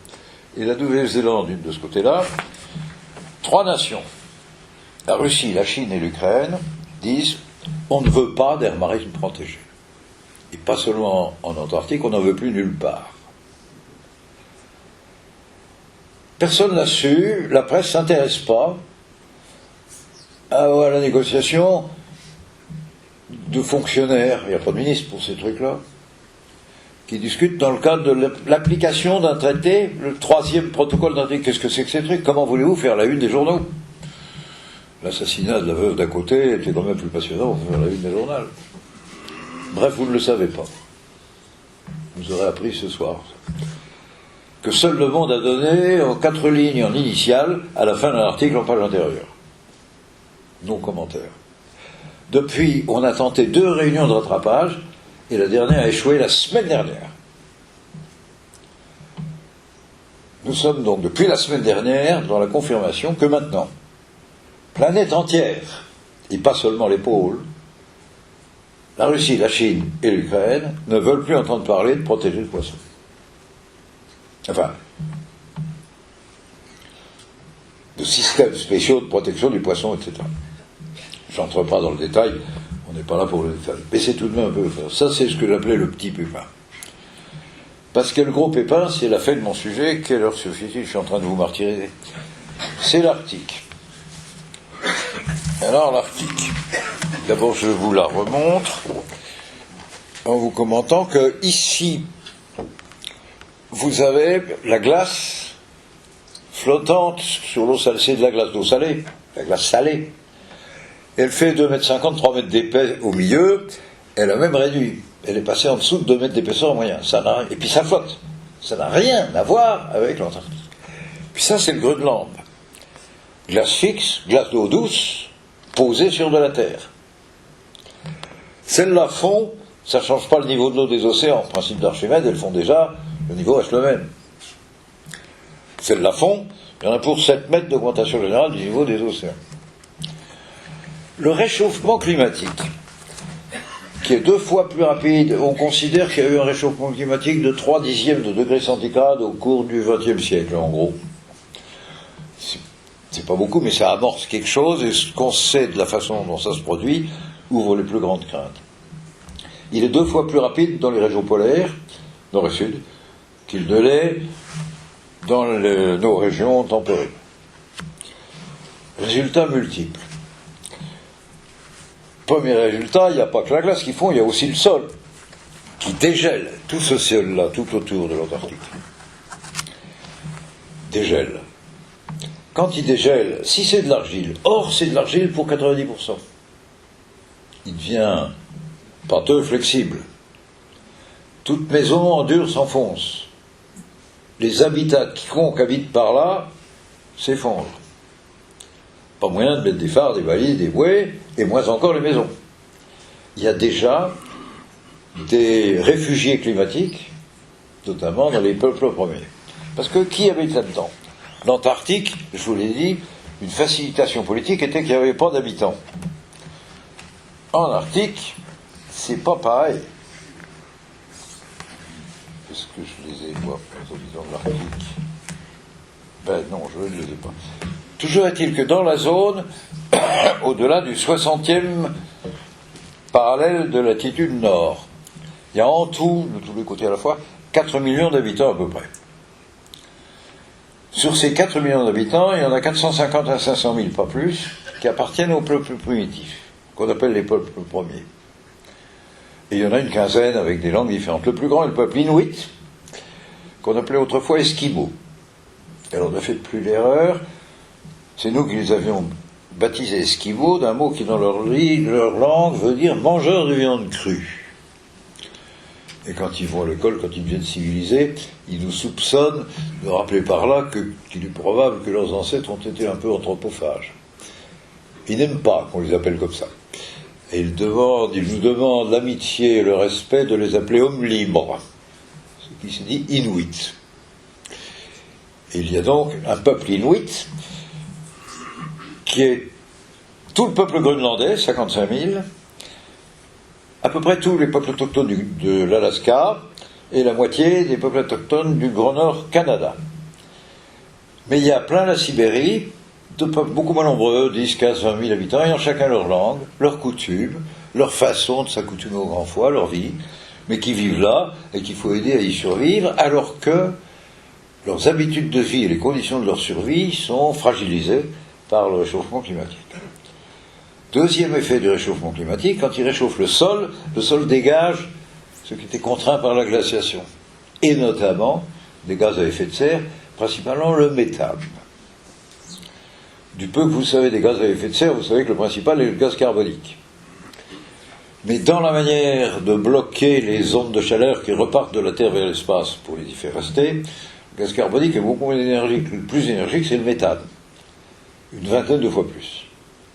et la Nouvelle-Zélande une de ce côté-là, 3 nations, la Russie, la Chine et l'Ukraine, disent on ne veut pas d'aire marine protégée. Et pas seulement en Antarctique, on n'en veut plus nulle part. Personne n'a su, la presse ne s'intéresse pas à la négociation de fonctionnaires, il n'y a pas de ministre pour ces trucs-là, qui discutent dans le cadre de l'application d'un traité, le 3e protocole d'un traité. Qu'est-ce que c'est que ces trucs? Comment voulez-vous faire la une des journaux? L'assassinat de la veuve d'à côté était quand même plus passionnant pour faire la une des journaux. Bref, vous ne le savez pas. Vous aurez appris ce soir que seul Le Monde a donné en 4 lignes en initiale à la fin d'un article en page intérieure. Non commentaire. Depuis, on a tenté 2 réunions de rattrapage et la dernière a échoué la semaine dernière. Nous sommes donc depuis la semaine dernière dans la confirmation que maintenant, planète entière, et pas seulement les pôles, la Russie, la Chine et l'Ukraine ne veulent plus entendre parler de protéger le poisson. Enfin, de systèmes spéciaux de protection du poisson, etc. Je n'entre pas dans le détail, on n'est pas là pour le détail. Mais c'est tout de même un peu... Ça, c'est ce que j'appelais le petit pépin. Parce que le gros pépin, c'est la fin de mon sujet. Quelle heure suffit-il? Je suis en train de vous martyriser. C'est l'Arctique. Alors, l'Arctique. D'abord, je vous la remontre en vous commentant que ici, vous avez la glace flottante sur l'eau salée. C'est de la glace d'eau salée, la glace salée. Elle fait 2,50 m, 3 mètres d'épais au milieu. Elle a même réduit. Elle est passée en dessous de 2 mètres d'épaisseur en moyen. Et puis ça flotte. Ça n'a rien à voir avec l'Antarctique. Puis ça, c'est le Groenland. Glace fixe, glace d'eau douce, posée sur de la terre. Celles-là font, ça ne change pas le niveau de l'eau des océans. Principe d'Archimède, elles font déjà, le niveau reste le même. Celles-là font, il y en a pour 7 mètres d'augmentation générale du niveau des océans. Le réchauffement climatique, qui est 2 fois plus rapide, on considère qu'il y a eu un réchauffement climatique de 3/10 de degré centigrade au cours du XXe siècle, en gros. C'est pas beaucoup, mais ça amorce quelque chose, et ce qu'on sait de la façon dont ça se produit ouvre les plus grandes craintes. Il est 2 fois plus rapide dans les régions polaires, nord et sud, qu'il ne l'est dans nos régions tempérées. Résultats multiples. Premier résultat, il n'y a pas que la glace qui fond, il y a aussi le sol, qui dégèle, tout ce ciel-là, tout autour de l'Antarctique. Dégèle. Quand il dégèle, si c'est de l'argile, or c'est de l'argile pour 90%, il devient pâteux, flexible. Toute maison en dur s'enfonce. Les habitats, quiconque habite par là, s'effondrent. Pas moyen de mettre des phares, des balises, des bouées, et moins encore les maisons. Il y a déjà des réfugiés climatiques, notamment dans les peuples premiers. Parce que qui habite là-dedans? L'Antarctique, je vous l'ai dit, une facilitation politique était qu'il n'y avait pas d'habitants. En Arctique, c'est pas pareil. Est-ce que je les ai, moi, les habitants de l'Arctique? Ben non, je ne les ai pas. Toujours est-il que dans la zone, au-delà du 60e parallèle de latitude nord, il y a en tout, de tous les côtés à la fois, 4 millions d'habitants à peu près. Sur ces 4 millions d'habitants, il y en a 450 à 500 000, pas plus, qui appartiennent aux peuples primitifs, qu'on appelle les peuples premiers. Et il y en a une quinzaine avec des langues différentes. Le plus grand est le peuple inuit, qu'on appelait autrefois esquimaux. Alors ne faites plus l'erreur, c'est nous qui les avions baptisés esquimaux d'un mot qui dans leur langue veut dire mangeurs de viande crue. Et quand ils vont à l'école, quand ils deviennent civilisés, ils nous soupçonnent de rappeler par là qu'il est probable que leurs ancêtres ont été un peu anthropophages. Ils n'aiment pas qu'on les appelle comme ça. Et ils nous demandent l'amitié et le respect de les appeler hommes libres, ce qui se dit inuit. Et il y a donc un peuple inuit qui est tout le peuple groenlandais, 55 000, à peu près tous les peuples autochtones de l'Alaska et la moitié des peuples autochtones du Grand Nord Canada. Mais il y a plein la Sibérie, de peuples beaucoup moins nombreux, 10, 15, 20 000 habitants, ayant chacun leur langue, leurs coutumes, leur façon de s'accoutumer au grand froid, leur vie, mais qui vivent là et qu'il faut aider à y survivre, alors que leurs habitudes de vie et les conditions de leur survie sont fragilisées par le réchauffement climatique. Deuxième effet du réchauffement climatique, quand il réchauffe le sol dégage ce qui était contraint par la glaciation, et notamment des gaz à effet de serre, principalement le méthane. Du peu que vous savez des gaz à effet de serre, vous savez que le principal est le gaz carbonique. Mais dans la manière de bloquer les ondes de chaleur qui repartent de la Terre vers l'espace pour les y faire rester, le gaz carbonique est beaucoup plus énergique. Le plus énergique, c'est le méthane. Une vingtaine de fois plus.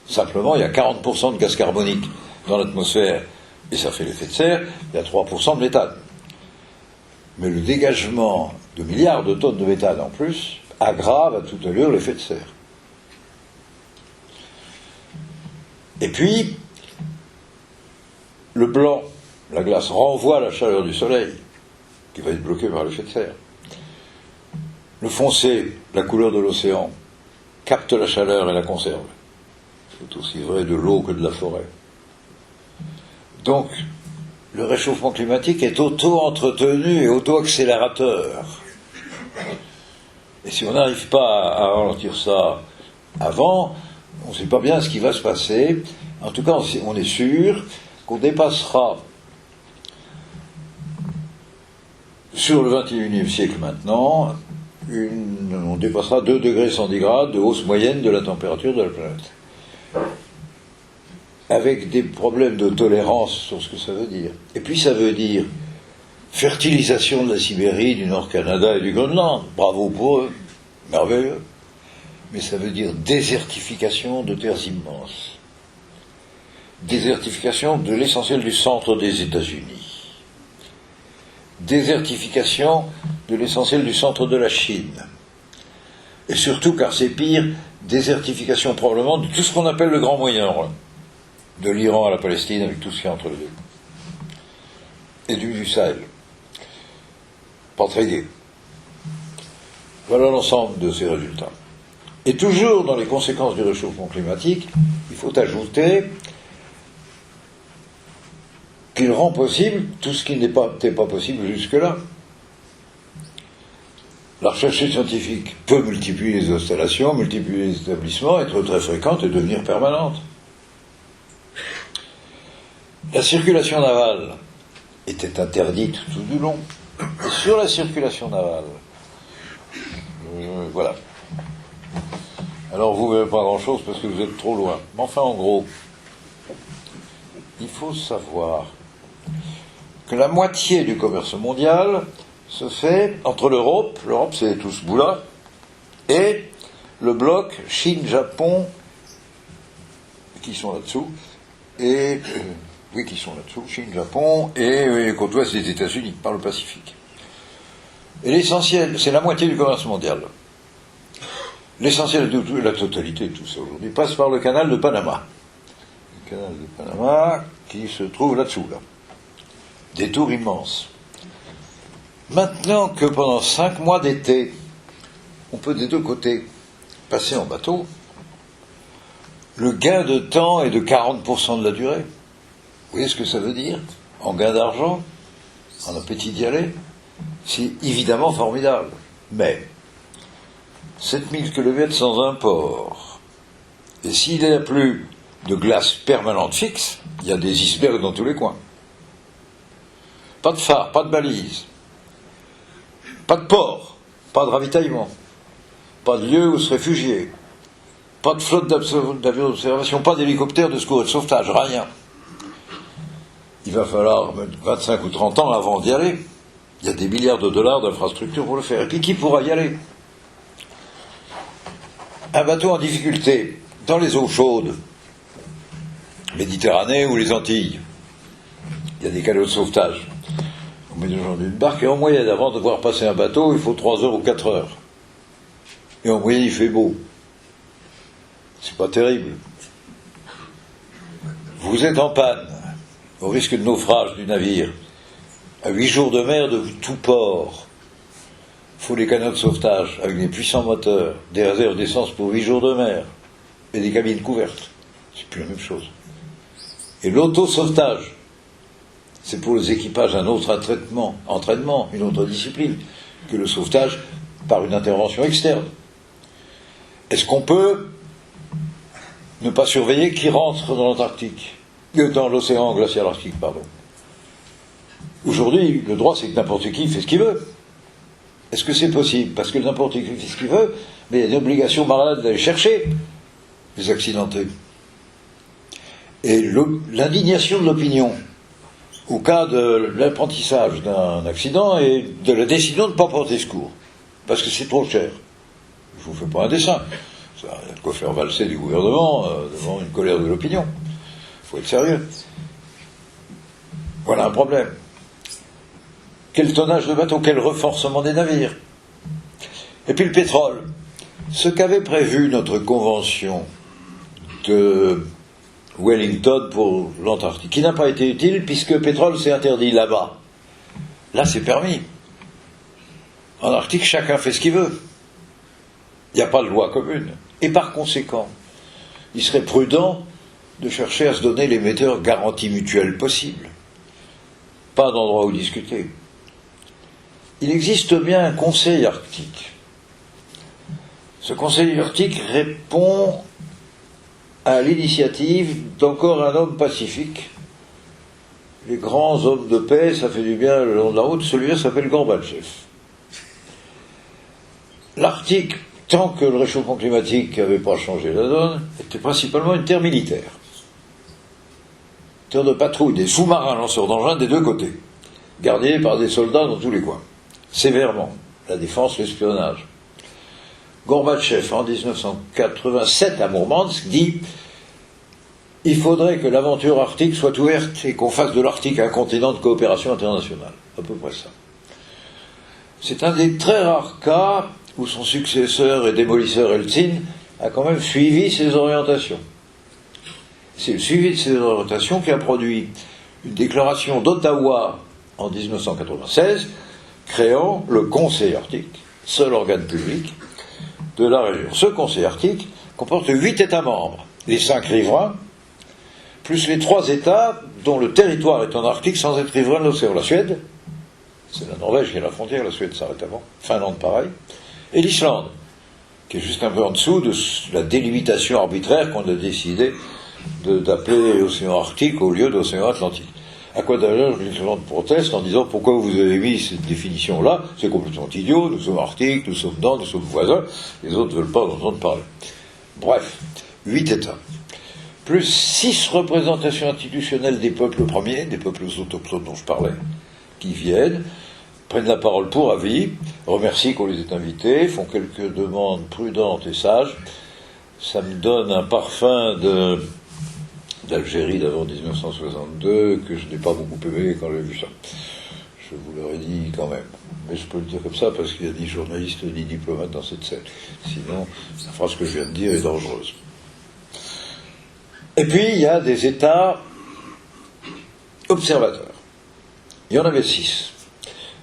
Simplement, il y a 40% de gaz carbonique dans l'atmosphère, et ça fait l'effet de serre, il y a 3% de méthane. Mais le dégagement de milliards de tonnes de méthane en plus aggrave à toute allure l'effet de serre. Et puis, le blanc, la glace, renvoie la chaleur du soleil, qui va être bloquée par l'effet de serre. Le foncé, la couleur de l'océan, capte la chaleur et la conserve. C'est aussi vrai de l'eau que de la forêt. Donc, le réchauffement climatique est auto-entretenu et auto-accélérateur. Et si on n'arrive pas à ralentir ça avant, on ne sait pas bien ce qui va se passer. En tout cas, on est sûr qu'on dépassera, sur le XXIe siècle maintenant, on dépassera 2 degrés centigrades de hausse moyenne de la température de la planète. Avec des problèmes de tolérance sur ce que ça veut dire. Et puis ça veut dire fertilisation de la Sibérie, du Nord-Canada et du Groenland. Bravo pour eux, merveilleux. Mais ça veut dire désertification de terres immenses. Désertification de l'essentiel du centre des États-Unis. Désertification de l'essentiel du centre de la Chine. Et surtout, car c'est pire, désertification probablement de tout ce qu'on appelle le Grand Moyen-Orient. De l'Iran à la Palestine, avec tout ce qu'il y a entre les deux. Et du Sahel. Pas très gai. Voilà l'ensemble de ces résultats. Et toujours dans les conséquences du réchauffement climatique, il faut ajouter qu'il rend possible tout ce qui n'était pas possible jusque-là. La recherche scientifique peut multiplier les installations, multiplier les établissements, être très fréquente et devenir permanente. La circulation navale était interdite tout du long. Et sur la circulation navale, voilà. Alors vous ne verrez pas grand-chose parce que vous êtes trop loin. Mais enfin, en gros, il faut savoir que la moitié du commerce mondial se fait entre l'Europe c'est tout ce bout-là, et le bloc Chine-Japon, qui sont là-dessous, et... oui, qui sont là-dessous, Chine, Japon, et côte ouest des États-Unis, par le Pacifique. Et l'essentiel, c'est la moitié du commerce mondial. L'essentiel de la totalité de tout ça aujourd'hui passe par le canal de Panama. Le canal de Panama qui se trouve là-dessous, là. Détour immense. Maintenant que pendant 5 mois d'été, on peut des deux côtés passer en bateau, le gain de temps est de 40% de la durée. Vous voyez ce que ça veut dire en gain d'argent, en appétit d'y aller? C'est évidemment formidable. Mais 7000 km sans un port. Et s'il n'y a plus de glace permanente fixe, il y a des icebergs dans tous les coins. Pas de phare, pas de balise, pas de port, pas de ravitaillement, pas de lieu où se réfugier, pas de flotte d'avions d'observation, pas d'hélicoptères de secours et de sauvetage, rien. Il va falloir 25 ou 30 ans avant d'y aller. Il y a des milliards de dollars d'infrastructures pour le faire. Et puis qui pourra y aller? Un bateau en difficulté, dans les eaux chaudes, Méditerranée ou les Antilles, il y a des calots de sauvetage. On met des gens d'une barque, et en moyenne, avant de voir passer un bateau, il faut 3 heures ou 4 heures. Et en moyenne, il fait beau. C'est pas terrible. Vous êtes en panne, au risque de naufrage du navire, à 8 jours de mer de tout port. Il faut des canots de sauvetage avec des puissants moteurs, des réserves d'essence pour 8 jours de mer, et des cabines couvertes. C'est plus la même chose. Et l'auto-sauvetage, c'est pour les équipages un autre entraînement, une autre discipline, que le sauvetage par une intervention externe. Est-ce qu'on peut ne pas surveiller qui rentre dans l'Antarctique, dans l'océan glacial arctique, pardon? Aujourd'hui, le droit, c'est que n'importe qui fait ce qu'il veut. Est-ce que c'est possible? Parce que n'importe qui fait ce qu'il veut, mais il y a une obligation morale d'aller chercher les accidentés. Et l'indignation de l'opinion, au cas de l'apprentissage d'un accident et de la décision de ne pas porter secours, parce que c'est trop cher. Je vous fais pas un dessin. Ça a de quoi faire valser du gouvernement devant une colère de l'opinion. Il faut être sérieux. Voilà un problème. Quel tonnage de bateaux, quel renforcement des navires. Et puis le pétrole. Ce qu'avait prévu notre convention de Wellington pour l'Antarctique, qui n'a pas été utile puisque le pétrole s'est interdit là-bas. Là, c'est permis. En Arctique, chacun fait ce qu'il veut. Il n'y a pas de loi commune. Et par conséquent, il serait prudent de chercher à se donner les meilleures garanties mutuelles possibles. Pas d'endroit où discuter. Il existe bien un conseil arctique. Ce conseil arctique répond à l'initiative d'encore un homme pacifique. Les grands hommes de paix, ça fait du bien le long de la route, celui-là s'appelle Gorbatchev. L'Arctique, tant que le réchauffement climatique n'avait pas changé la donne, était principalement une terre militaire. Terre de patrouille, des sous-marins lanceurs d'engins des deux côtés, gardés par des soldats dans tous les coins, sévèrement, la défense, l'espionnage. Gorbatchev, en 1987 à Mourmansk, dit « Il faudrait que l'aventure arctique soit ouverte et qu'on fasse de l'Arctique un continent de coopération internationale. » À peu près ça. C'est un des très rares cas où son successeur et démolisseur Eltsine a quand même suivi ses orientations. C'est le suivi de ces orientations qui a produit une déclaration d'Ottawa en 1996 créant le Conseil arctique, seul organe public de la région. Ce Conseil arctique comporte 8 États membres, les 5 riverains, plus les 3 États dont le territoire est en Arctique sans être riverain de l'océan. La Suède, c'est la Norvège qui est la frontière, la Suède s'arrête avant, Finlande pareil, et l'Islande, qui est juste un peu en dessous de la délimitation arbitraire qu'on a décidé d'appeler océan Arctique au lieu d'océan Atlantique. À quoi d'ailleurs l'Islande proteste en disant pourquoi vous avez mis cette définition-là, c'est complètement idiot, nous sommes arctiques, nous sommes dans, nous sommes voisins, les autres ne veulent pas en entendre parler. Bref, 8 États, plus 6 représentations institutionnelles des peuples premiers, des peuples autochtones dont je parlais, qui viennent, prennent la parole pour avis, remercient qu'on les ait invités, font quelques demandes prudentes et sages. Ça me donne un parfum d'Algérie d'avant 1962 que je n'ai pas beaucoup aimé quand j'ai vu ça. Je vous l'aurais dit quand même. Mais je peux le dire comme ça parce qu'il y a ni journalistes ni diplomates dans cette scène. Sinon, la phrase que je viens de dire est dangereuse. Et puis, il y a des États observateurs. Il y en avait 6,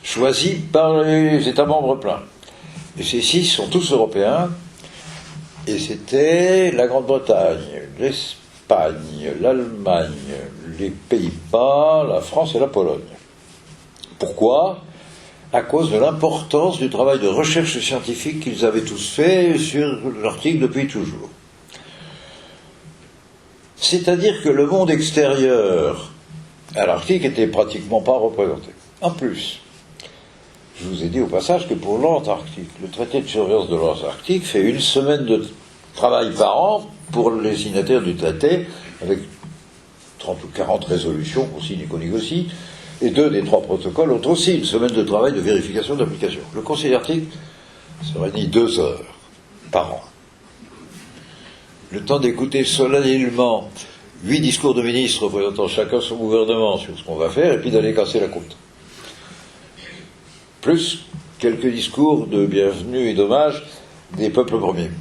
choisis par les États membres pleins. Et ces 6 sont tous européens, et c'était la Grande-Bretagne, l'Espagne, l'Allemagne, les Pays-Bas, la France et la Pologne. Pourquoi ? À cause de l'importance du travail de recherche scientifique qu'ils avaient tous fait sur l'Arctique depuis toujours. C'est-à-dire que le monde extérieur à l'Arctique était pratiquement pas représenté. En plus, je vous ai dit au passage que pour l'Antarctique, le traité de surveillance de l'Antarctique fait 1 semaine de travail par an pour les signataires du traité, avec 30 ou 40 résolutions qu'on signe et qu'on négocie, et 2 des 3 protocoles ont aussi 1 semaine de travail de vérification d'application. Le Conseil arctique se réunit 2 heures par an. Le temps d'écouter solennellement 8 discours de ministres représentant chacun son gouvernement sur ce qu'on va faire, et puis d'aller casser la croûte. Plus quelques discours de bienvenue et d'hommage des peuples premiers.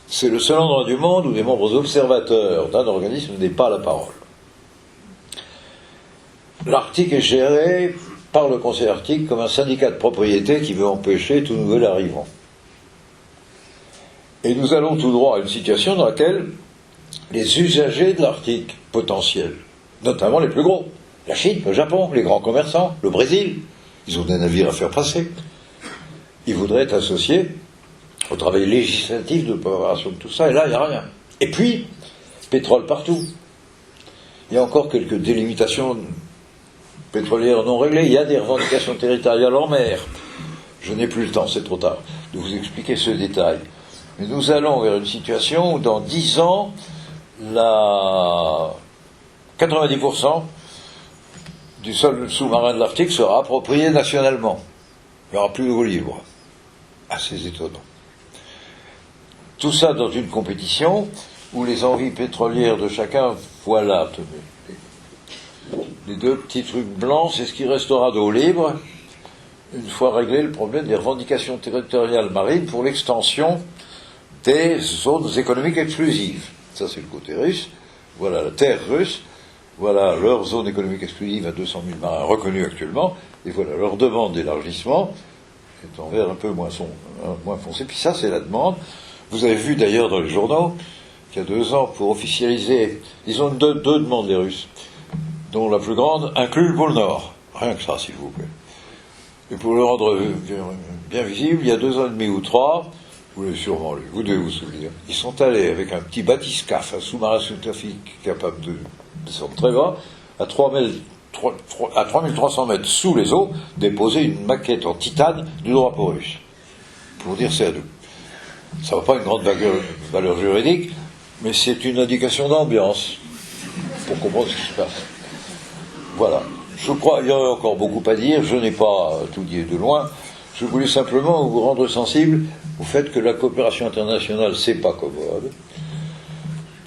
C'est le seul endroit du monde où des membres observateurs d'un organisme n'aient pas la parole. L'Arctique est géré par le Conseil arctique comme un syndicat de propriété qui veut empêcher tout nouvel arrivant. Et nous allons tout droit à une situation dans laquelle les usagers de l'Arctique potentiels, notamment les plus gros, la Chine, le Japon, les grands commerçants, le Brésil, ils ont des navires à faire passer, ils voudraient être associés au travail législatif de préparation de tout ça, et là, il n'y a rien. Et puis, pétrole partout. Il y a encore quelques délimitations pétrolières non réglées, il y a des revendications territoriales en mer. Je n'ai plus le temps, c'est trop tard, de vous expliquer ce détail. Mais nous allons vers une situation où dans 10 ans, 90% du sol sous-marin de l'Arctique sera approprié nationalement. Il n'y aura plus d'eau libre. Assez étonnant. Tout ça dans une compétition où les envies pétrolières de chacun, voilà, les deux petits trucs blancs, c'est ce qui restera d'eau libre, une fois réglé le problème des revendications territoriales marines pour l'extension des zones économiques exclusives. Ça, c'est le côté russe. Voilà la terre russe. Voilà leur zone économique exclusive à 200 000 marins reconnus actuellement. Et voilà leur demande d'élargissement, est en vert un peu moins foncé. Puis ça, c'est la demande. Vous avez vu d'ailleurs dans les journaux qu'il y a 2 ans, pour officialiser, ils ont deux demandes, les Russes, dont la plus grande inclut le pôle Nord. Rien que ça, s'il vous plaît. Et pour le rendre bien visible, il y a 2 ans et demi ou 3, vous l'avez sûrement lu, vous devez vous souvenir, ils sont allés avec un petit bathyscaphe, un sous-marin scientifique capable de descendre très bas, à 3300 mètres sous les eaux, déposer une maquette en titane du drapeau russe. Pour dire c'est à nous. Ça n'a pas une grande valeur juridique, mais c'est une indication d'ambiance pour comprendre ce qui se passe. Voilà. Je crois qu'il y aurait encore beaucoup à dire, je n'ai pas tout dit de loin. Je voulais simplement vous rendre sensible au fait que la coopération internationale, c'est pas commode,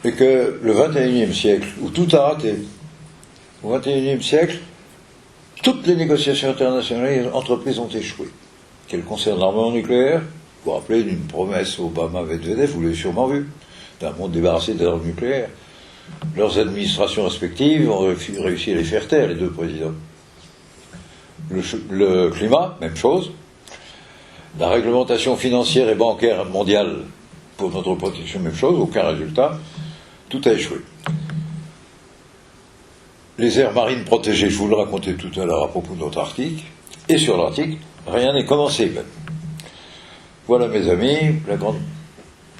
et que le XXIe siècle, où tout a raté, au XXIe siècle, toutes les négociations internationales et entreprises ont échoué. Qu'elles concernent l'armement nucléaire, vous vous rappelez d'une promesse Obama-Medvedev, vous l'avez sûrement vu, d'un monde débarrassé des armes nucléaires. Leurs administrations respectives ont réussi à les faire taire, les deux présidents. Le climat, même chose. La réglementation financière et bancaire mondiale pour notre protection, même chose, aucun résultat. Tout a échoué. Les aires marines protégées, je vous le racontais tout à l'heure à propos de notre Arctique, et sur l'Arctique, rien n'est commencé même. Voilà, mes amis,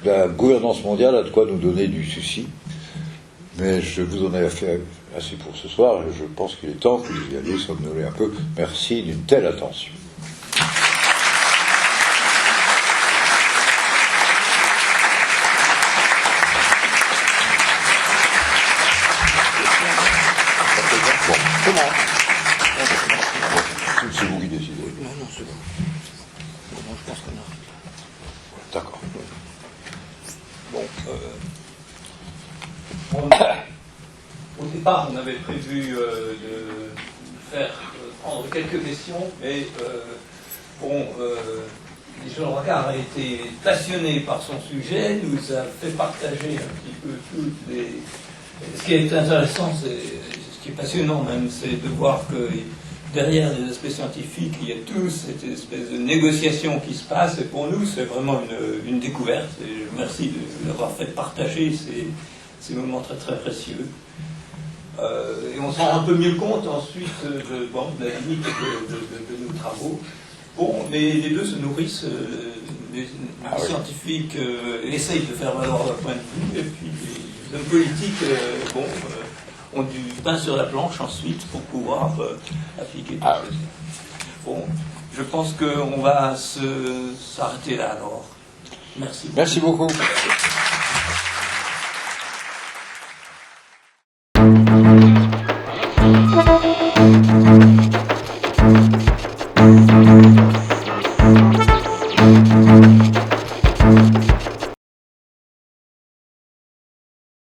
la gouvernance mondiale a de quoi nous donner du souci, mais je vous en ai fait assez pour ce soir, et je pense qu'il est temps que vous y alliez somnoler un peu. Merci d'une telle attention. C'est vous qui décidez. Non, c'est bon. Bon, je pense qu'on a. D'accord. Bon, au départ, on avait prévu de prendre quelques questions, mais Jean Rocard a été passionné par son sujet, nous a fait partager un petit peu toutes les. Ce qui est intéressant, ce qui est passionnant même, c'est de voir que derrière les aspects scientifiques, il y a toute cette espèce de négociation qui se passe, et pour nous, c'est vraiment une découverte, et merci de l'avoir fait partager ces moments très très précieux. Et on s'en rend un peu mieux compte ensuite de la limite de nos travaux. Bon, mais les deux se nourrissent, les scientifiques essayent de faire valoir leur point de vue, et puis les hommes politiques ont du pain sur la planche ensuite pour pouvoir appliquer tout ça. Bon, je pense qu'on va s'arrêter là alors. Merci. Merci beaucoup.